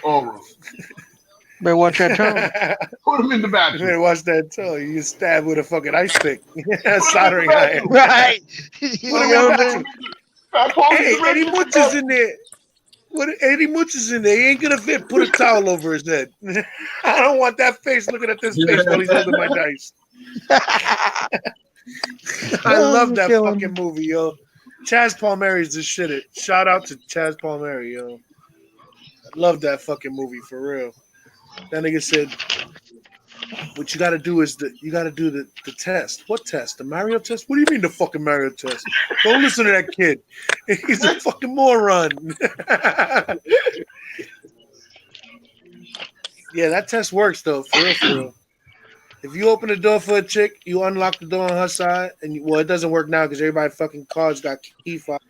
All wrong. Better watch that tongue. Put him in the bathroom. Better watch that toe. You get stabbed with a fucking ice pick. Soldering iron. Right. Hey, Eddie Munch is in there. What? Eddie Munch is in there. He ain't gonna fit. Put a towel over his head. I don't want that face looking at this face while he's holding my dice. I love that fucking movie, yo. Chaz Palmieri's the shit. Shout out to Chaz Palmieri, yo. I love that fucking movie for real. That nigga said, what you gotta do is you gotta do the test. What test? The Mario test? What do you mean the fucking Mario test? Don't listen to that kid. He's a fucking moron. Yeah, that test works though, for real, for real. If you open the door for a chick, you unlock the door on her side, and it doesn't work now because everybody fucking cars got key fobs.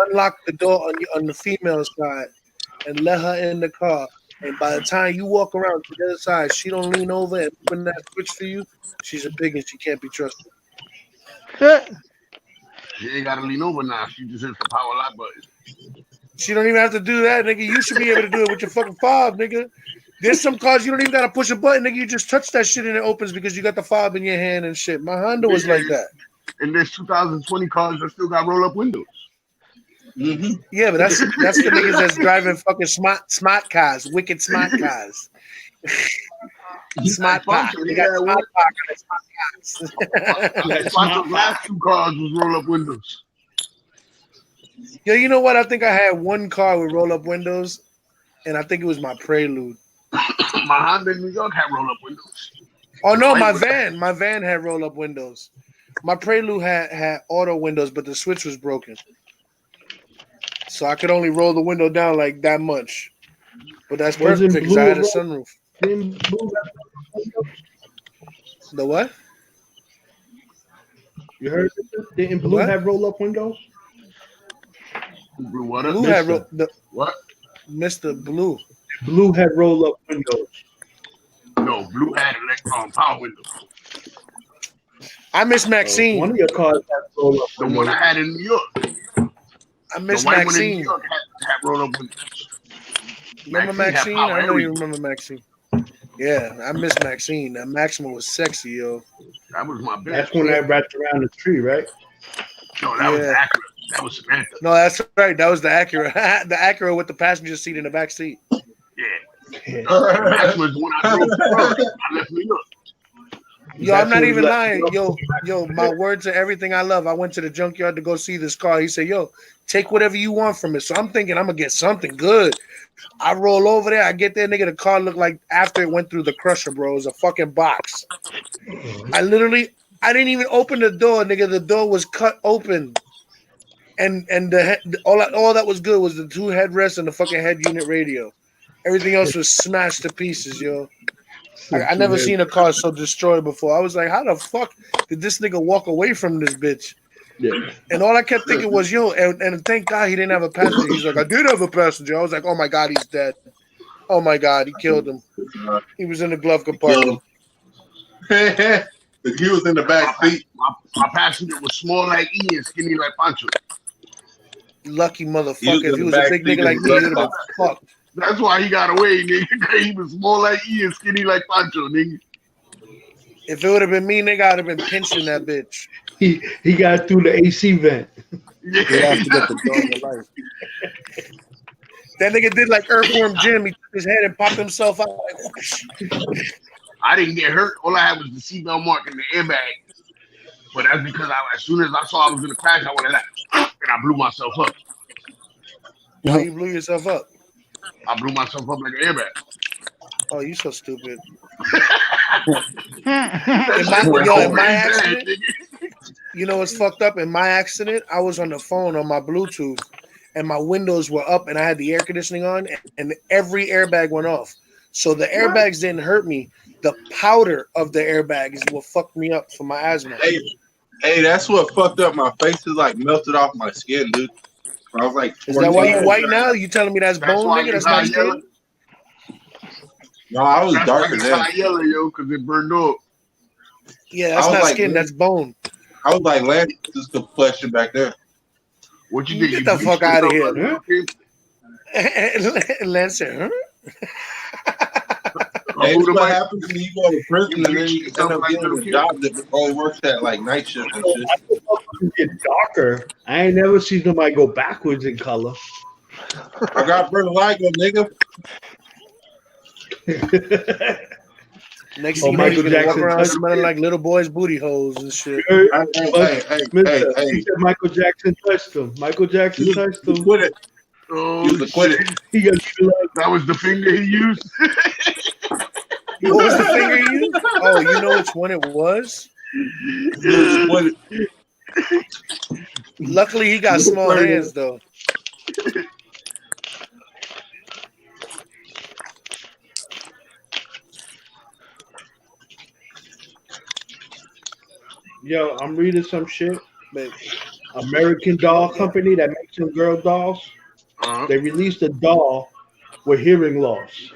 Unlock the door on the female side and let her in the car. And by the time you walk around to the other side, she don't lean over and open that switch for you. She's a pig and she can't be trusted. She ain't gotta lean over now. She just hits the power lock button. She don't even have to do that, nigga. You should be able to do it with your fucking fob, nigga. There's some cars you don't even gotta push a button, nigga. You just touch that shit and it opens because you got the fob in your hand and shit. My Honda was like that. And there's 2020 cars that still got roll up windows. Mm-hmm. Yeah, but that's the niggas that's driving fucking smart cars, wicked smart cars. Smart cars. They got smart cars. My last two cars was roll up windows. Yo, you know what? I think I had one car with roll up windows, and I think it was my Prelude. My Honda in New York had roll up windows. Oh no, my van had roll up windows. My Prelude had auto windows, but the switch was broken. So I could only roll the window down like that much. But that's perfect because I had a sunroof. The what? You heard it? Didn't Blue have roll-up windows? Blue what? Blue had what? Mr. Blue. Blue had roll-up windows. No, Blue had electron power windows. I miss Maxine. One of your cars had roll up. The one I had in New York. I miss the white one in Maxine. New York had roll up windows. Remember Maxine? I know you remember Maxine. Yeah, I miss Maxine. That Maxima was sexy, yo. That was my best. That's when I wrapped around the tree, right? No, that was Acura. That was Samantha. No, that's right. That was the Acura. The Acura with the passenger seat in the back seat. Yeah. That was when I drove first. I left New York. Yo, I'm not even lying. Yo, my word to everything I love. I went to the junkyard to go see this car. He said, yo, take whatever you want from it. So I'm thinking I'm going to get something good. I roll over there. I get there, nigga. The car looked like after it went through the crusher, bro. It was a fucking box. I didn't even open the door, nigga. The door was cut open. And all that was good was the 2 headrests and the fucking head unit radio. Everything else was smashed to pieces, yo. I never seen a car so destroyed before. I was like, how the fuck did this nigga walk away from this bitch? Yeah. And all I kept thinking was, yo, and thank God he didn't have a passenger. He's like, I did have a passenger. I was like, oh my God, he's dead. Oh my God, he killed him. He was in the glove compartment. He was in the back seat. My passenger was small like E and skinny like Pancho. Lucky motherfucker. If he was a big nigga like me, he would have been fucked. That's why he got away, nigga. He was small like E and skinny like Pancho, nigga. If it would have been me, nigga, I'd have been pinching that bitch. He got through the AC vent. You have to get the dog of life. That nigga did like Earthworm Jim. He took his head and popped himself out. Like, whoosh. I didn't get hurt. All I had was the seatbelt mark and the airbag. But that's because as soon as I saw I was going to crash, I went like, and I blew myself up. How you blew yourself up? I blew myself up like an airbag. Oh, you so stupid. in my accident, you know what's fucked up? In my accident, I was on the phone on my Bluetooth, and my windows were up, and I had the air conditioning on, and every airbag went off. So the airbags didn't hurt me. The powder of the airbag is what fucked me up for my asthma. Hey, that's what fucked up. My face is like melted off my skin, dude. I was like, is that why you white now? You telling me that's bone, nigga? That's not skin? No, I was darker than that. Yellow, yo, because it burned up. Yeah, that's not like, skin. That's bone. I was like Lance's complexion back there. What you did? Get the fuck out of here. Lance said, huh? Hey, that's what happens when you go to prison and then you end up getting a job that only works at like night shift and shit. Get darker. I ain't never seen somebody go backwards in color. I got vitiligo, nigga. Next thing you know, you're gonna walk around smelling like little boys' booty holes and shit. He said Michael Jackson touched him. Michael Jackson touched him. Quit it. Oh, quit it. That was the finger he used. What was the finger he used? Oh, you know which one it was? Luckily, he got small hands, though. Yo, I'm reading some shit. American Doll Company that makes some girl dolls. They released a doll with hearing loss.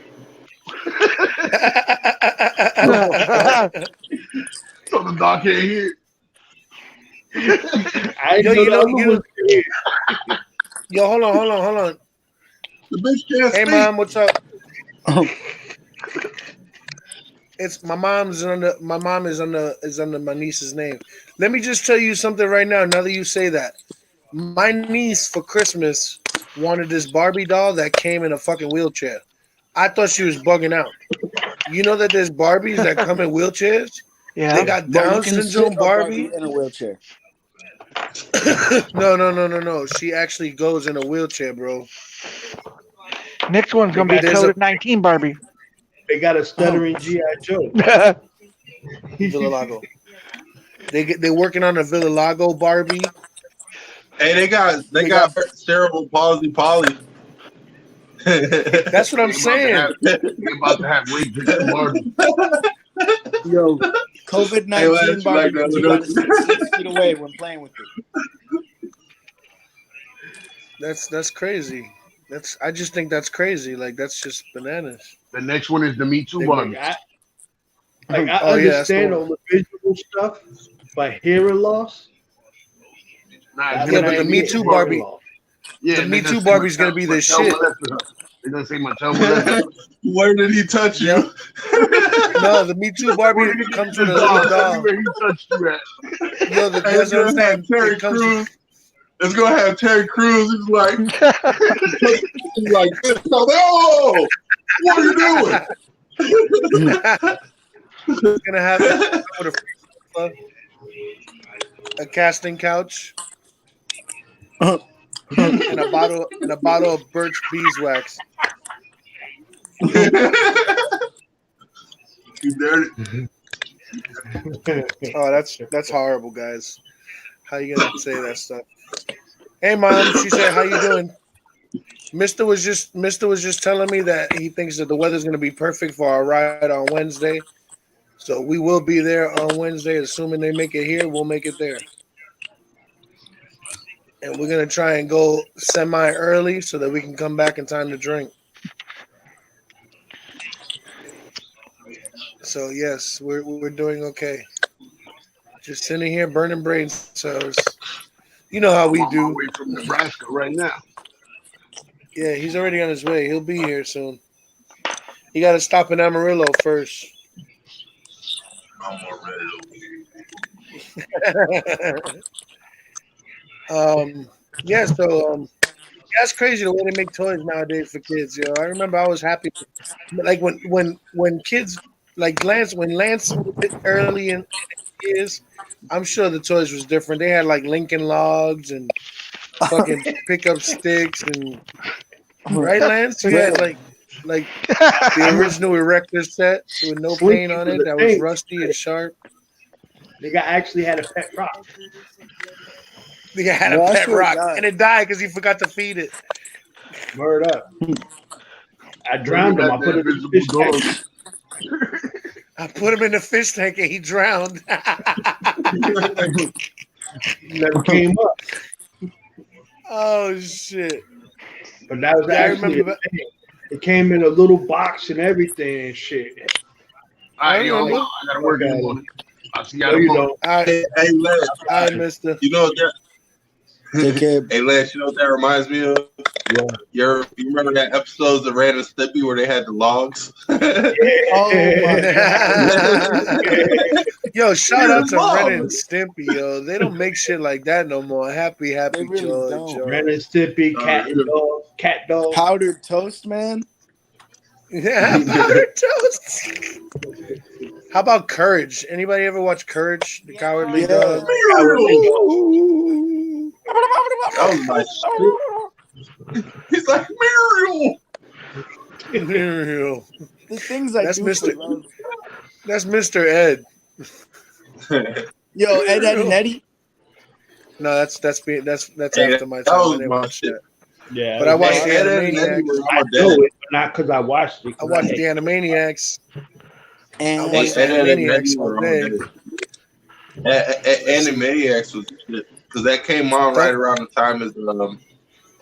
So the doll can't hear. Yo, hold on. The bitch can't Hey, speak. Mom, what's up? It's my mom is under my niece's name. Let me just tell you something right now. Now that you say that, my niece for Christmas wanted this Barbie doll that came in a fucking wheelchair. I thought she was bugging out. You know that there's Barbies that come in wheelchairs? Yeah. They got Down syndrome Barbie in a wheelchair. No. She actually goes in a wheelchair, bro. Next one's gonna be COVID-19 Barbie. They got a stuttering G.I. Joe. Villalago. They're working on a Villalago Barbie. Hey, they got cerebral palsy Polly. That's what I'm saying. They're about to have weight drinking Barbie. Yo, COVID-19 Barbie, you got to 6 feet away when playing with it. That's crazy. I just think that's crazy. Like, that's just bananas. The next one is the Me Too Barbie. I understand all the visual stuff, by hearing loss. Nah, Yeah, but the Me Too Barbie. Yeah, the Me Too Barbie's gonna be the shit. They're gonna say Mattel molested. Where did he touch you? No, the Me Too Barbie comes with a little doll. Where he touched you at? Yo, that's what I'm saying. Terry Crews. It's gonna have Terry Crews. He's like, he's like, oh, what are you doing? It's gonna have a casting couch and a bottle of birch beeswax. Oh, that's horrible, guys. How you gonna say that stuff? Hey, Mom, she said, "How you doing?" Mister was just telling me that he thinks that the weather's gonna be perfect for our ride on Wednesday. So we will be there on Wednesday, assuming they make it here. We'll make it there, and we're gonna try and go semi early so that we can come back in time to drink. So yes, we're doing okay. Just sitting here burning brain cells. You know how we I'm on do. my way from Nebraska right now. Yeah, he's already on his way. He'll be here soon. He got to stop in Amarillo first. Yeah, so that's crazy the way they make toys nowadays for kids. Yo, I remember I was happy, like when kids like Lance was early in years. I'm sure the toys was different. They had like Lincoln Logs and fucking pickup sticks and right, Lance. You had like the original Erector set with no paint on it that was rusty and sharp. Nigga actually had a pet rock. Nigga had a pet rock and it died because he forgot to feed it. Word up. I drowned him. I put it in the fish tank. I put him in the fish tank and he drowned. Never came up. Oh shit! But that was actually a thing. It came in a little box and everything and shit. All right, yo, I gotta work in the morning. I'll see y'all tomorrow. Hey, Lance. All right, mister. You know what that? Take care. Hey, Lance, you know what that reminds me of? Yeah. You remember that episodes of Ren and Stimpy where they had the logs? Oh my god! Yo, shout out to Ren and Stimpy, yo. They don't make shit like that no more. Happy really Joy. don't. Ren and Stimpy, cat dog. Powdered toast, man. Yeah, powdered toast. How about Courage? Anybody ever watch Courage? The Cowardly Dog. That was my shit. He's like Muriel. The things I That's do Mr. for love. That's Mr. Ed. Yo, Ed, Ed, and Eddie. No, that's after my time. That was I didn't my watch shit. that. Yeah, But I watched the Ed, Ed, and Eddie Animaniacs. was I my know dad. it, but not because I watched it. I watched the Animaniacs. And I watched the Ed, Ed, and Animaniacs Eddie all were day. on Animaniacs was shit because that came on right around the time as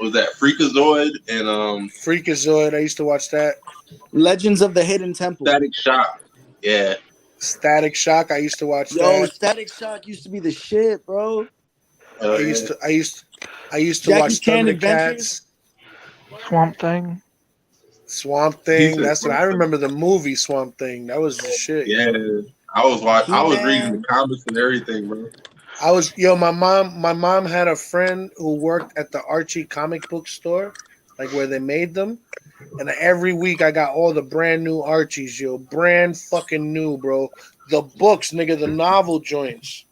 was that Freakazoid and Freakazoid. I used to watch that. Legends of the Hidden Temple. Static Shock. Yeah. Static Shock. I used to watch Yo, that. Static Shock used to be the shit, bro. I used to Jackie watch Chan Thundercats. Adventures? Swamp Thing. Swamp Thing. That's what I remember. The movie Swamp Thing. That was the shit. Yeah. I was reading the comics and everything, bro. My mom had a friend who worked at the Archie comic book store, like where they made them. And every week I got all the brand new Archies, yo. Brand fucking new, bro. The books, nigga, the novel joints.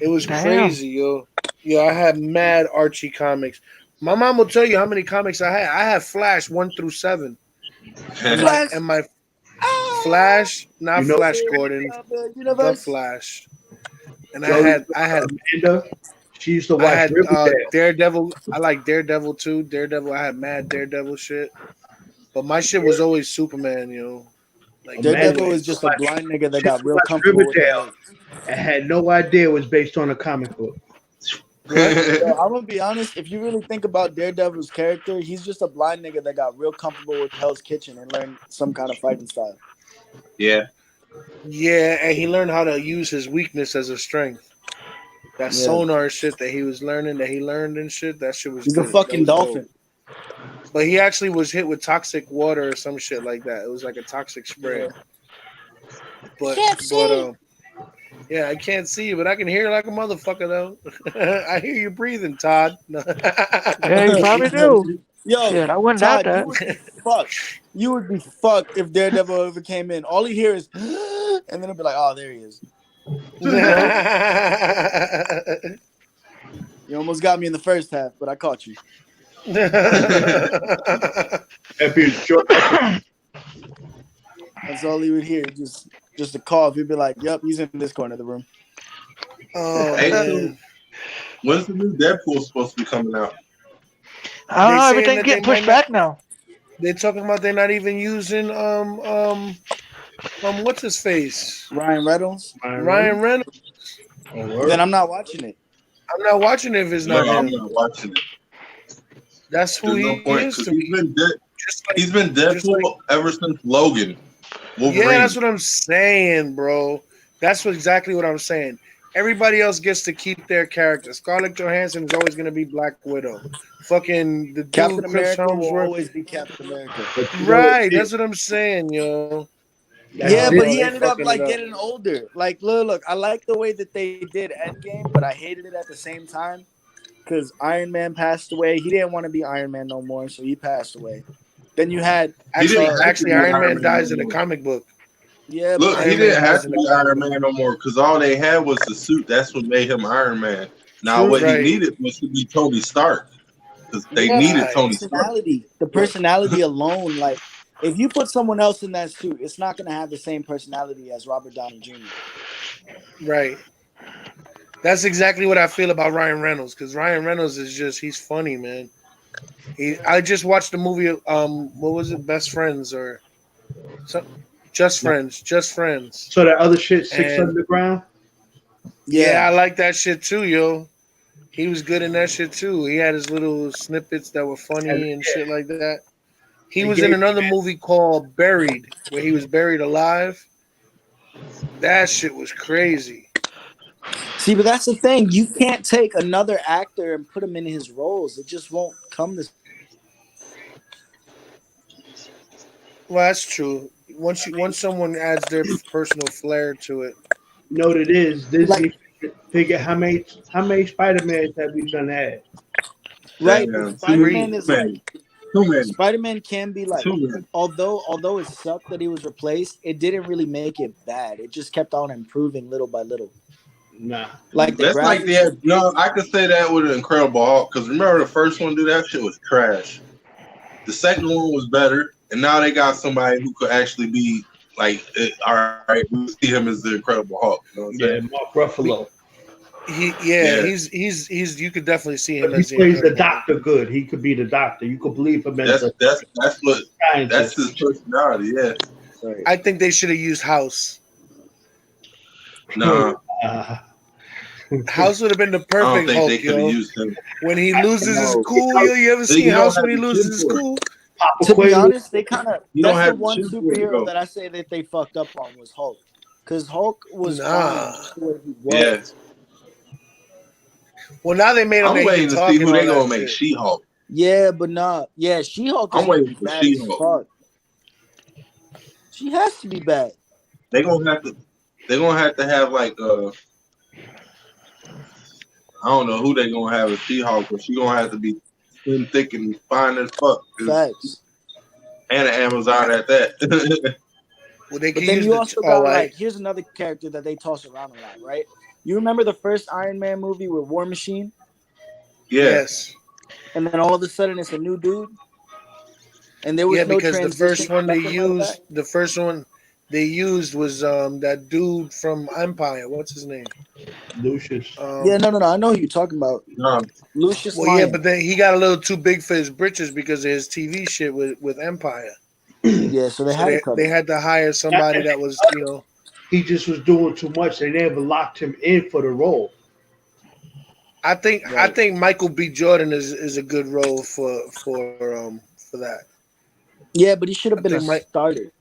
It was crazy, yo. Yeah, I had mad Archie comics. My mom will tell you how many comics I had. I had Flash 1 through 7. And my Flash, not Flash Gordon, the Flash. And I had Amanda. She used to watch Daredevil. I like Daredevil too. Daredevil. I had mad Daredevil shit. But my shit was always Superman, yo. Like Daredevil is just a blind nigga that got real comfortable with Riverdale. I had no idea it was based on a comic book. Yo, I'm gonna be honest. If you really think about Daredevil's character, he's just a blind nigga that got real comfortable with Hell's Kitchen and learned some kind of fighting style. Yeah. Yeah, and he learned how to use his weakness as a strength. That sonar shit that he was learning, that he learned and shit, that shit was He's good. a fucking dolphin. Dope. But he actually was hit with toxic water or some shit like that. It was like a toxic spray. Yeah. But yeah, I can't see you, but I can hear like a motherfucker though. I hear you breathing, Todd. Yeah, you probably do. Yo, shit, I wouldn't Todd, doubt you would be fucked. You would be fucked if Daredevil ever came in. All you hear is, and then it'll be like, oh, there he is. You almost got me in the first half, but I caught you. That's all he would hear, just a cough. He'd be like, "Yep, he's in this corner of the room." Oh, man. When's the new Deadpool supposed to be coming out? Everything's getting pushed back now. They're talking about they're not even using what's his face? Ryan Reynolds. Ryan Reynolds. Then I'm not watching it. I'm not watching it if it's not him. I'm not watching it. That's who he is to me. He's been Deadpool ever since Logan. Wolverine. Yeah, that's what I'm saying, bro. That's exactly what I'm saying. Everybody else gets to keep their character. Scarlett Johansson is always going to be Black Widow. Fucking the dude, Captain Chris America will Hemsworth. always be Captain America. Right, that's what I'm saying, yo. Yeah, but he ended up like getting older. Like, look, I like the way that they did Endgame, but I hated it at the same time because Iron Man passed away. He didn't want to be Iron Man no more, so he passed away. Then you had actually Iron Man dies in the comic book. Yeah, look, he didn't have to be Iron Man no more because all they had was the suit. That's what made him Iron Man. Now, what he needed was to be Tony Stark because they needed Tony Stark. The personality alone, like, if you put someone else in that suit, it's not going to have the same personality as Robert Downey Jr. Right. That's exactly what I feel about Ryan Reynolds because Ryan Reynolds is he's funny, man. I just watched the movie. What was it? Best Friends or something? Just Friends. So that other shit, Six Underground. Yeah, I like that shit too, yo. He was good in that shit too. He had his little snippets that were funny and shit like that. He was in another movie called Buried, where he was buried alive. That shit was crazy. See, but that's the thing. You can't take another actor and put him in his roles. It just won't come this. Well, that's true. Once someone adds their personal flair to it. You know what it is? Disney figure how many Spider-Mans have we done had? Right, Spider-Man is like Spider-Man can be like, although it sucked that he was replaced, it didn't really make it bad. It just kept on improving little by little. Nah, like that's like I could say that with an Incredible Hulk because remember the first one, dude, that shit was trash. The second one was better, and now they got somebody who could actually be like, all right, we see him as the Incredible Hulk. You know what I'm saying? Mark Ruffalo. He's you could definitely see him as he plays the doctor good. He could be the doctor. You could believe him as that's his personality. Yeah, I think they should have used House. No, House would have been the perfect Hulk, used him. When he loses his cool, you ever see House when he loses his cool? To be honest, they kind of that's the one superhero that I say that they fucked up on was Hulk, because Hulk was fine where he was. Yeah. Well, now they made him. I'm waiting to see who they gonna make She-Hulk. Yeah, but not. Yeah, She-Hulk. I'm waiting for She-Hulk. She has to be bad. They're gonna have to have like I don't know who they're gonna have as She-Hulk, but she's gonna have to be thin, thick, and fine as fuck. Facts. And an Amazon at that. Well, they but then you also got like, here's another character that they toss around a lot, right? You remember the first Iron Man movie with War Machine? Yes. And then all of a sudden it's a new dude. And there was no because transition. the first one they used was that dude from Empire. What's his name? Lucius. No. I know who you're talking about. Lucius. Well, yeah, but then he got a little too big for his britches because of his TV shit with Empire. Yeah, so they had to hire somebody that was, he just was doing too much. They never locked him in for the role. I think Michael B. Jordan is a good role for that. Yeah, but he should have been a starter.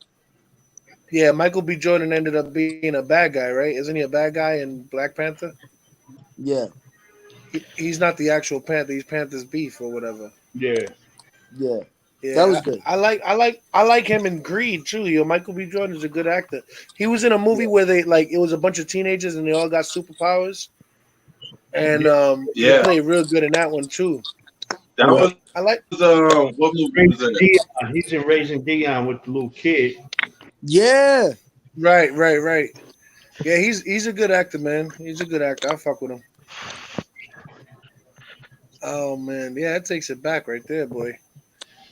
Yeah, Michael B. Jordan ended up being a bad guy, right? Isn't he a bad guy in Black Panther? Yeah. He's not the actual Panther. He's Panther's beef or whatever. Yeah. Yeah. Yeah, That was good. I like him in Greed too. Yo, Michael B. Jordan is a good actor. He was in a movie where they it was a bunch of teenagers and they all got superpowers, and he played real good in that one too. That was I like what movie was that? Dion. He's in Raising Dion with the little kid. Yeah. Right. Yeah, he's a good actor, man. He's a good actor. I fuck with him. Oh man, yeah, that takes it back right there, boy.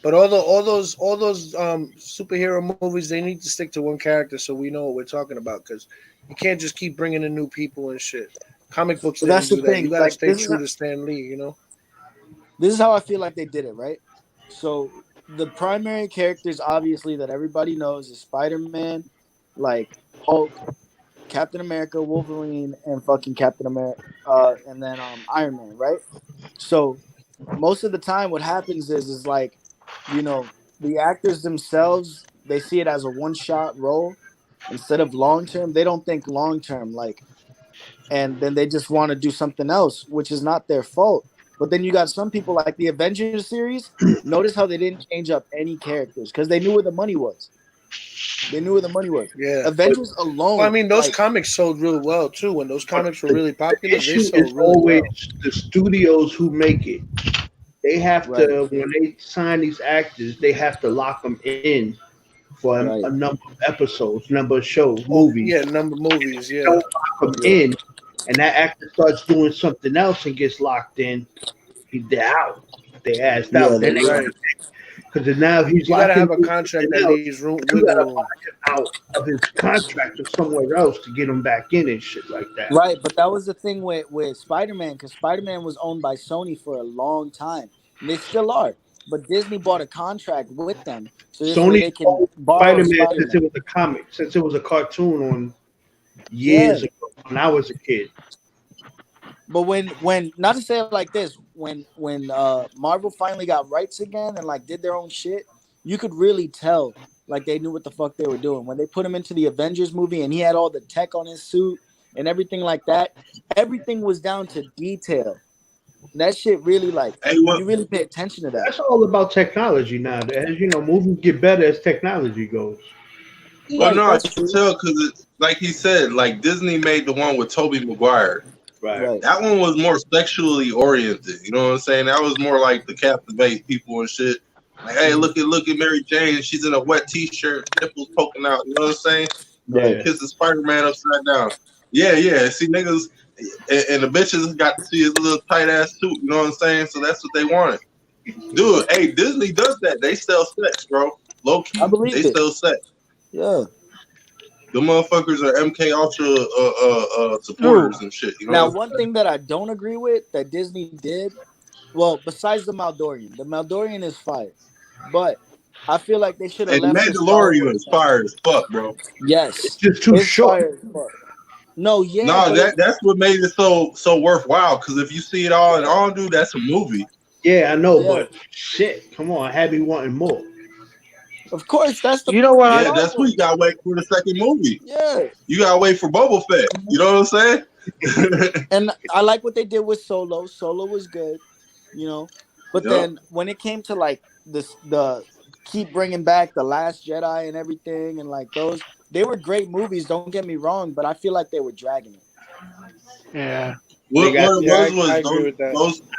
But all those superhero movies, they need to stick to one character so we know what we're talking about, because you can't just keep bringing in new people and shit. Comic books, Well, that's didn't do the that. thing. You gotta Like, stay true to Stan Lee, you know. This is how I feel like they did it, right? So the primary characters, obviously, that everybody knows is Spider-Man, like Hulk, Captain America, Wolverine, and fucking Captain America, and then Iron Man, right? So most of the time, what happens is like, you know, the actors themselves, they see it as a one-shot role instead of long-term. They don't think long-term, like, and then they just want to do something else, which is not their fault. But then you got some people like the Avengers series. Notice how they didn't change up any characters because they knew where the money was. Yeah. Avengers alone. Well, I mean, those comics sold real well too. When those comics were really popular, issue they sold is really always well. the studios who make it. They have to, when they sign these actors, they have to lock them in for a number of episodes, number of shows, movies. Yeah, number of movies. Yeah. Don't lock them in, and that actor starts doing something else and gets locked in. They're out. They asked out. Then they because now he's you gotta have a contract that leaves room. You gotta lock him out of his contract or somewhere else to get him back in and shit like that. Right, but that was the thing with Spider-Man, because Spider-Man was owned by Sony for a long time. And they still are. But Disney bought a contract with them. So this way Sony they can borrow Spider-Man since it was a comic, since it was a cartoon on years ago when I was a kid. But when not to say it like this, when Marvel finally got rights again and like did their own shit, you could really tell like they knew what the fuck they were doing. When they put him into the Avengers movie and he had all the tech on his suit and everything like that, everything was down to detail. That shit really you really pay attention to that. That's all about technology now. As you know, movies get better as technology goes. Well, no, I can tell because, like he said, like Disney made the one with Tobey Maguire. Right. That one was more sexually oriented. You know what I'm saying? That was more like to captivate people and shit. Like, hey, look at Mary Jane. She's in a wet T-shirt, nipples poking out. You know what I'm saying? Yeah. Kissing Spider-Man upside down. Yeah. See, niggas and the bitches got to see his little tight ass suit. You know what I'm saying? So that's what they wanted. Dude, hey, Disney does that. They sell sex, bro. Low key, I believe they sell sex. Yeah. The motherfuckers are MK Ultra supporters and shit. You know now, one thing that I don't agree with that Disney did, well, besides the Maldorian is fire, but I feel like they should have left the Mandalorian is fire as fuck, bro. Yes, it's just too short. No, that's what made it so worthwhile. Because if you see it all in all, dude, that's a movie. Yeah, I know, but shit, come on, I had me wanting more. Of course, that's the. You know what? Yeah, that's what you gotta wait for the second movie. Yeah, you gotta wait for Boba Fett. You know what I'm saying? And I like what they did with Solo. Solo was good, you know. But then when it came to like the keep bringing back the Last Jedi and everything, and like those, they were great movies. Don't get me wrong, but I feel like they were dragging it. Yeah. I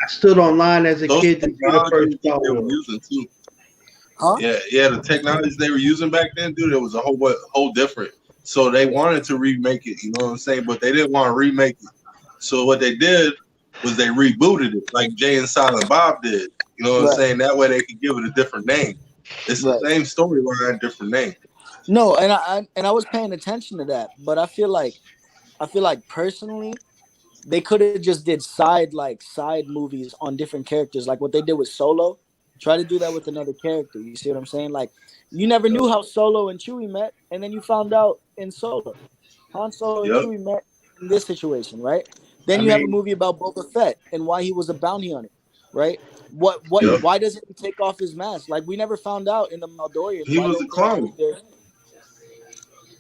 stood online as a kid to see the first Star they were Wars. using too. Huh? Yeah, the technologies they were using back then, dude, it was a whole different. So they wanted to remake it, you know what I'm saying? But they didn't want to remake it. So what they did was they rebooted it, like Jay and Silent Bob did. You know what I'm saying? That way they could give it a different name. It's the same storyline, different name. No, and I was paying attention to that, but I feel like personally, they could have just did side movies on different characters, like what they did with Solo. Try to do that with another character. You see what I'm saying? Like, you never knew how Solo and Chewie met, and then you found out in Solo. Han Solo and Chewie met in this situation, right? Then you have a movie about Boba Fett and why he was a bounty hunter, right? Why doesn't he take off his mask? Like, we never found out in the Maldorian. He was a clone.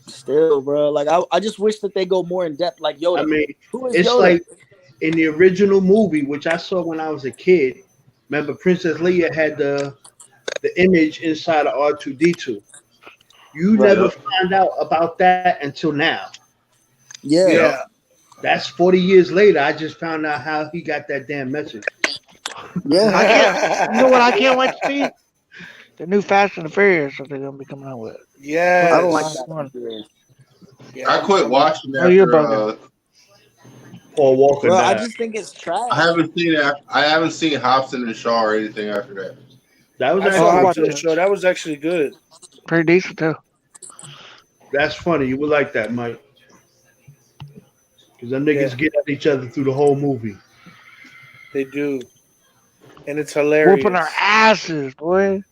Still, bro. Like, I just wish that they go more in depth. Like, Yoda. I mean, who is it's Yoda? like in the original movie, which I saw when I was a kid, remember Princess Leia had the image inside of R2D2. You Right. never find out about that until now. Yeah. Yeah. That's 40 years later. I just found out how he got that damn message. Yeah. I can't. You know what? I can't wait to see the new Fast and the Furious that they're gonna be coming out with. Yes. I don't like Last that. one. Yeah, I quit watching Oh, you're after. bugging. Paul Walker Bro, I died. just think it's I trash. haven't seen it. I haven't seen Hobson and Shaw or anything after that. That was I saw I actually watched Hobbs on the it. show. That was actually good. Pretty decent too. that's funny. You would like that, Mike. Because them niggas Yeah. get at each other through the whole movie. They do, and it's Whooping hilarious. our asses, boy.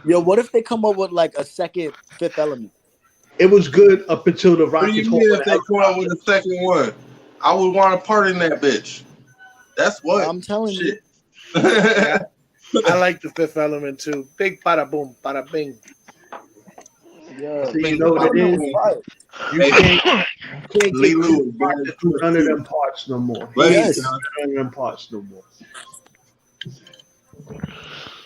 Yo, what if they come up with like a second Fifth Element? It was good up until the What do Rockets you hole mean with if the they come out with helicopter. the second one? I would want a part in that bitch. That's what. I'm telling you. Shit. Yeah, I like the Fifth Element too. Big bada boom, bada bing. Yeah. So you know what it is? You Hey, can't get Lee Chris Lewis, Rock man, to do none of them parts no more. He Let me- ain't Yes. doing none of them parts no more.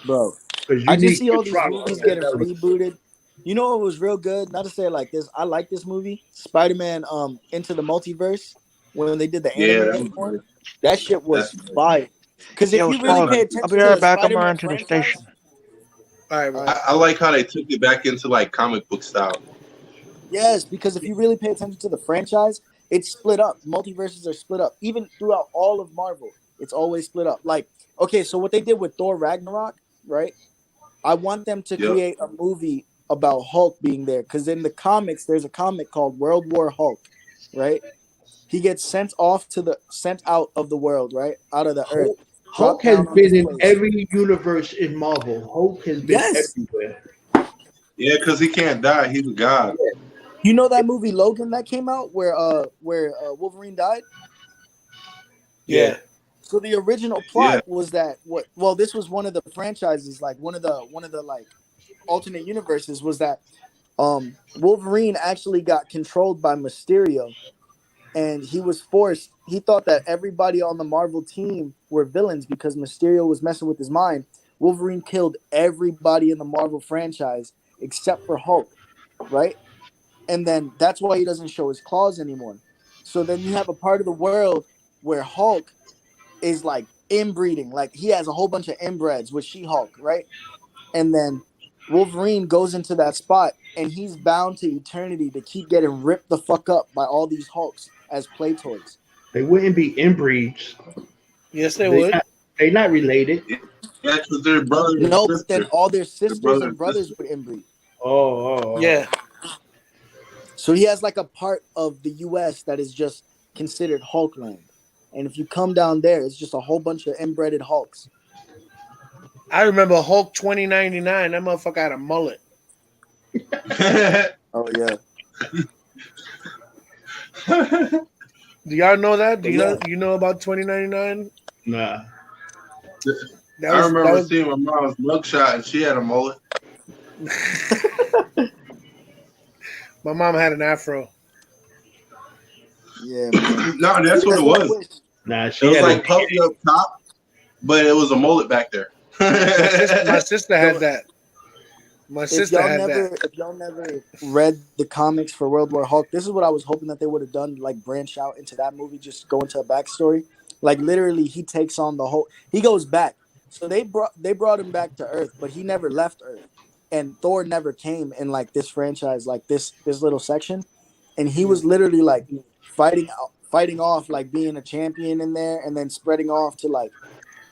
Bro, Because I you just need see all Chris these Rock movies for getting that element. rebooted. You know what was real good? Not to say it like this. I like this movie, Spider-Man Into the Multiverse, when they did the Yeah, that animated was one. good. That shit was That's good. fire. Because if Yo, you really Smallz, pay I'll attention be to right the back. I'm Spider-Man running to the franchise, station. All right, bro. I like how they took it back into like comic book style. yes, because if you really pay attention to the franchise, it's split up. Multiverses are split up. Even throughout all of Marvel, it's always split up. Like, okay, so what they did with Thor Ragnarok, right? I want them to Yep. create a movie about Hulk being there. Because in the comics, there's a comic called World War Hulk, right? He gets sent out of the world, right? Out of the earth. Hulk Drop has down on been this in place. every universe in Marvel. Hulk has been Yes. everywhere. Yeah, because he can't die. He's a god. You know that movie Logan that came out where Wolverine died? Yeah. So the original plot was that this was one of the franchises, like one of the like alternate universes was that Wolverine actually got controlled by Mysterio, and he thought that everybody on the Marvel team were villains because Mysterio was messing with his mind. Wolverine killed everybody in the Marvel franchise except for Hulk, right? And then that's why he doesn't show his claws anymore. So then you have a part of the world where Hulk is like inbreeding, like he has a whole bunch of inbreds with She-Hulk, right? And then Wolverine goes into that spot and he's bound to eternity to keep getting ripped the fuck up by all these Hulks as play toys. They wouldn't be inbreeds. Yes, they would. They not related. Yeah, because they're brothers and No, sisters. but then all their sisters brother and brothers sisters. would inbreed. Oh. Yeah. So he has like a part of the US that is just considered Hulkland. And if you come down there, it's just a whole bunch of inbreded Hulks. I remember Hulk 2099. That motherfucker had a mullet. Oh yeah. Do y'all know that? Do Yeah. you know about 2099? Nah. I remember seeing my mom's mugshot and she had a mullet. My mom had an afro. Yeah. No, that's what it was. Nah, It was like puffy up top, but it was a mullet back there. My sister had that. My sister had that. If y'all never read the comics for World War Hulk, this is what I was hoping that they would have done, like branch out into that movie, just go into a backstory. Like literally, he takes on the whole. He goes back. So they brought him back to Earth, but he never left Earth, and Thor never came in like this franchise, like this little section, and he was literally like fighting off, like being a champion in there, and then spreading off to like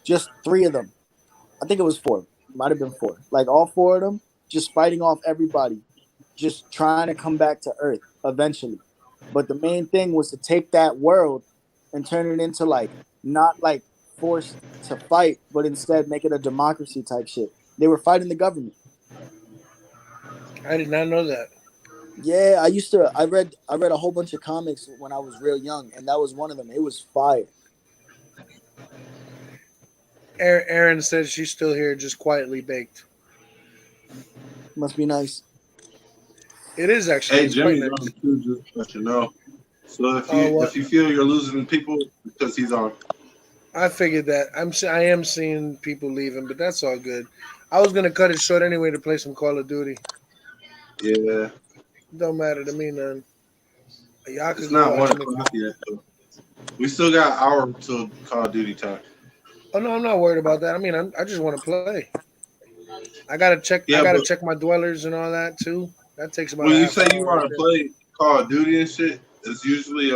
just 3 of them. I think it was 4. Might have been 4. Like all 4 of them, just fighting off everybody, just trying to come back to Earth eventually. But the main thing was to take that world and turn it into like not like forced to fight, but instead make it a democracy type shit. They were fighting the government. I did not know that. Yeah, I read a whole bunch of comics when I was real young, and that was one of them. It was fire. Aaron says she's still here, just quietly baked. Must be nice. It is actually. Hey, It's quite Jimmy's nice. on too, just to let you know. So if you feel you're losing people because he's on. I figured that. I am seeing people leaving, but that's all good. I was gonna cut it short anyway to play some Call of Duty. Yeah. Don't matter to me none. Y'all It's could go not watch 1 me. o'clock yet. Though. We still got an hour till Call of Duty time. Oh no, I'm not worried about that. I mean, I just want to play. I gotta check. Yeah, I gotta but check my dwellers and all that too. That takes about when a you half say an you hour right want to there. play Call of Duty and shit, it's usually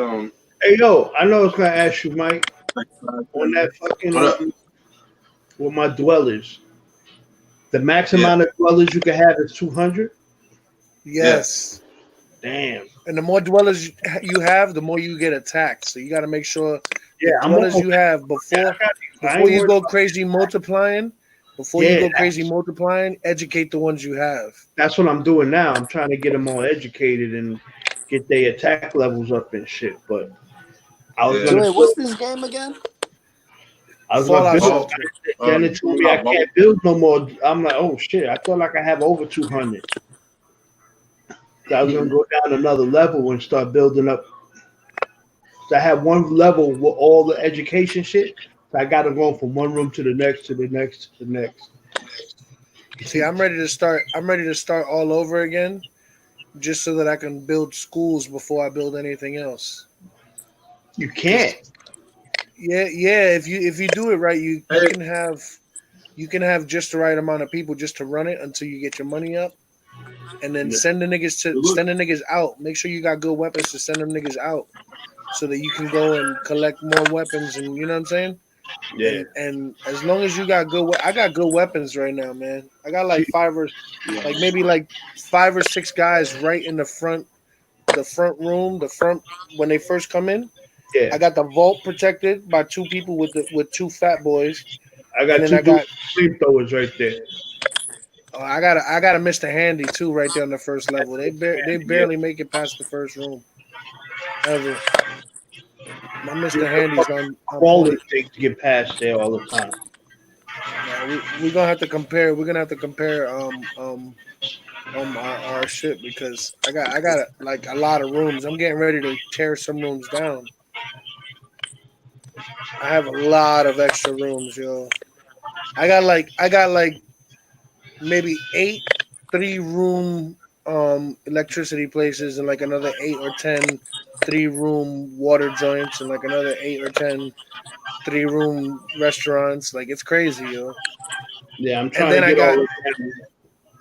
Hey yo, I know I was gonna ask you, Mike, like on that fucking what up? with my dwellers. The max Yeah. amount of dwellers you can have is 200. Yes. Damn. And the more dwellers you have, the more you get attacked. So you got to make sure Yeah, the I'm dwellers almost- you have I before ain't you worried go about- crazy multiplying. Before Yeah, you go crazy multiplying, educate the ones you have. That's what I'm doing now. I'm trying to get them all educated and get their attack levels up and shit. But I was gonna. Joey, what's this game again? I was Fallout gonna build. Shelter. Then it told me I can't build no more. I'm like, oh shit! I thought like I have over 200. So I was gonna go down another level and start building up. So I have one level with all the education shit. So I got to go from one room to the next, to the next, to the next. See, I'm ready to start. I'm ready to start all over again, just so that I can build schools before I build anything else. You can't. Yeah. If you do it right, you can have just the right amount of people just to run it until you get your money up, and then send the niggas out. Make sure you got good weapons to send them niggas out, so that you can go and collect more weapons. And you know what I'm saying? Yeah. And as long as you got I got good weapons right now, man. I got like maybe 5 or 6 guys right in the front room, when they first come in. Yeah. I got the vault protected by 2 people with 2 fat boys. I got and then 2 I got flamethrowers right there. I got a Mr. Handy too right there on the first level. They barely make it past the first room. Ever. My Mr. Handy's on Quality things to get past there all the time. we're gonna have to compare. We're gonna have to compare our shit, because I got like a lot of rooms. I'm getting ready to tear some rooms down. I have a lot of extra rooms, yo. I got like maybe 8 3-room electricity places, and like another 8 or 10 3-room water joints, and like another 8 or 10 3-room restaurants. Like, it's crazy, yo. Yeah, I'm And trying then to I get all got the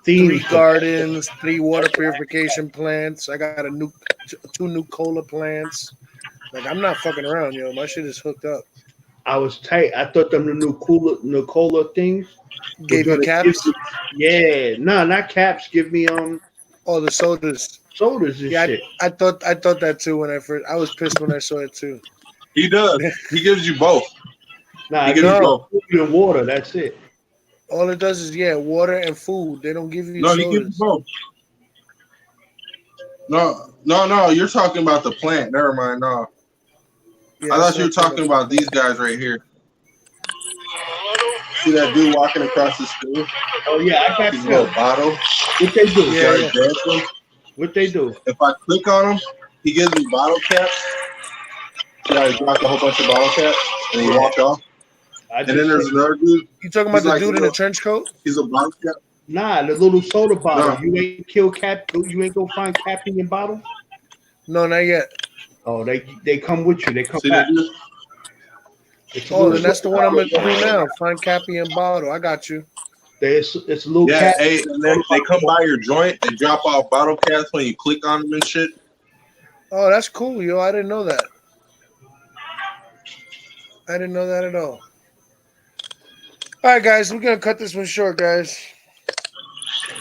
3 themes. gardens, 3 water purification plants. I got 2 new cola plants. Like, I'm not fucking around, yo. My shit is hooked up. I was tight. I thought them the new Cola things Gave you caps? Yeah, no, not caps. Give me Oh, the sodas. Sodas and shit. I thought that too when I was pissed when I saw it too. He does. He gives you both. Nah, he gives you both. Food and water. That's it. All it does is water and food. They don't give you No, sodas. he gives you both. No. You're talking about the plant. Never mind. No. Yeah, I thought you were talking about these guys right here. See that dude walking across the screen? Oh yeah, I got his little bottle. What they do? Yeah. What they do? If I click on him, he gives me bottle caps. So I dropped a whole bunch of bottle caps and he walked off. And then there's another dude. You talking about the dude in the trench coat? He's a bottle cap. Nah, the little soda bottle. No. You ain't kill Cap. You ain't go find Cappy in bottles. No, not yet. Oh, they come with you. They come See back. that dude? Oh, then that's the one I'm gonna do now. Find Cappy and bottle. I got you. It's a little cat. Hey, and then they come by your joint and drop off bottle caps when you click on them and shit. Oh, that's cool, yo. I didn't know that. I didn't know that at all. All right, guys, we're gonna cut this one short, guys.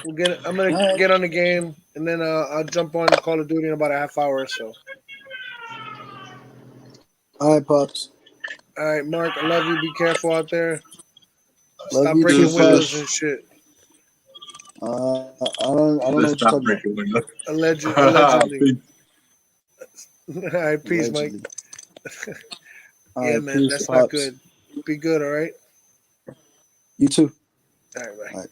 I'm gonna get on the game, and then I'll jump on Call of Duty in about a half hour or so. All right, pops. All right, Mark. I love you. Be careful out there. Love Stop you breaking too, windows Flash. and shit. I don't know what you're talking about. Allegedly. All right, peace, Allegedly. Mike. All Yeah, right, man, peace, that's pops. not good. Be good, all right? You too. All right, bye.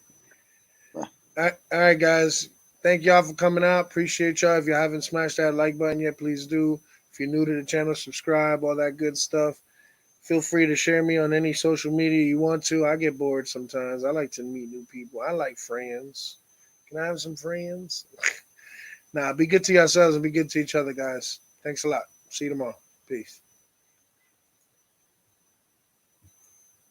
All right. All right, guys. Thank y'all for coming out. Appreciate y'all. If you haven't smashed that like button yet, please do. If you're new to the channel, subscribe, all that good stuff. Feel free to share me on any social media you want to. I get bored sometimes. I like to meet new people. I like friends. Can I have some friends? Nah, be good to yourselves and be good to each other, guys. Thanks a lot. See you tomorrow. Peace.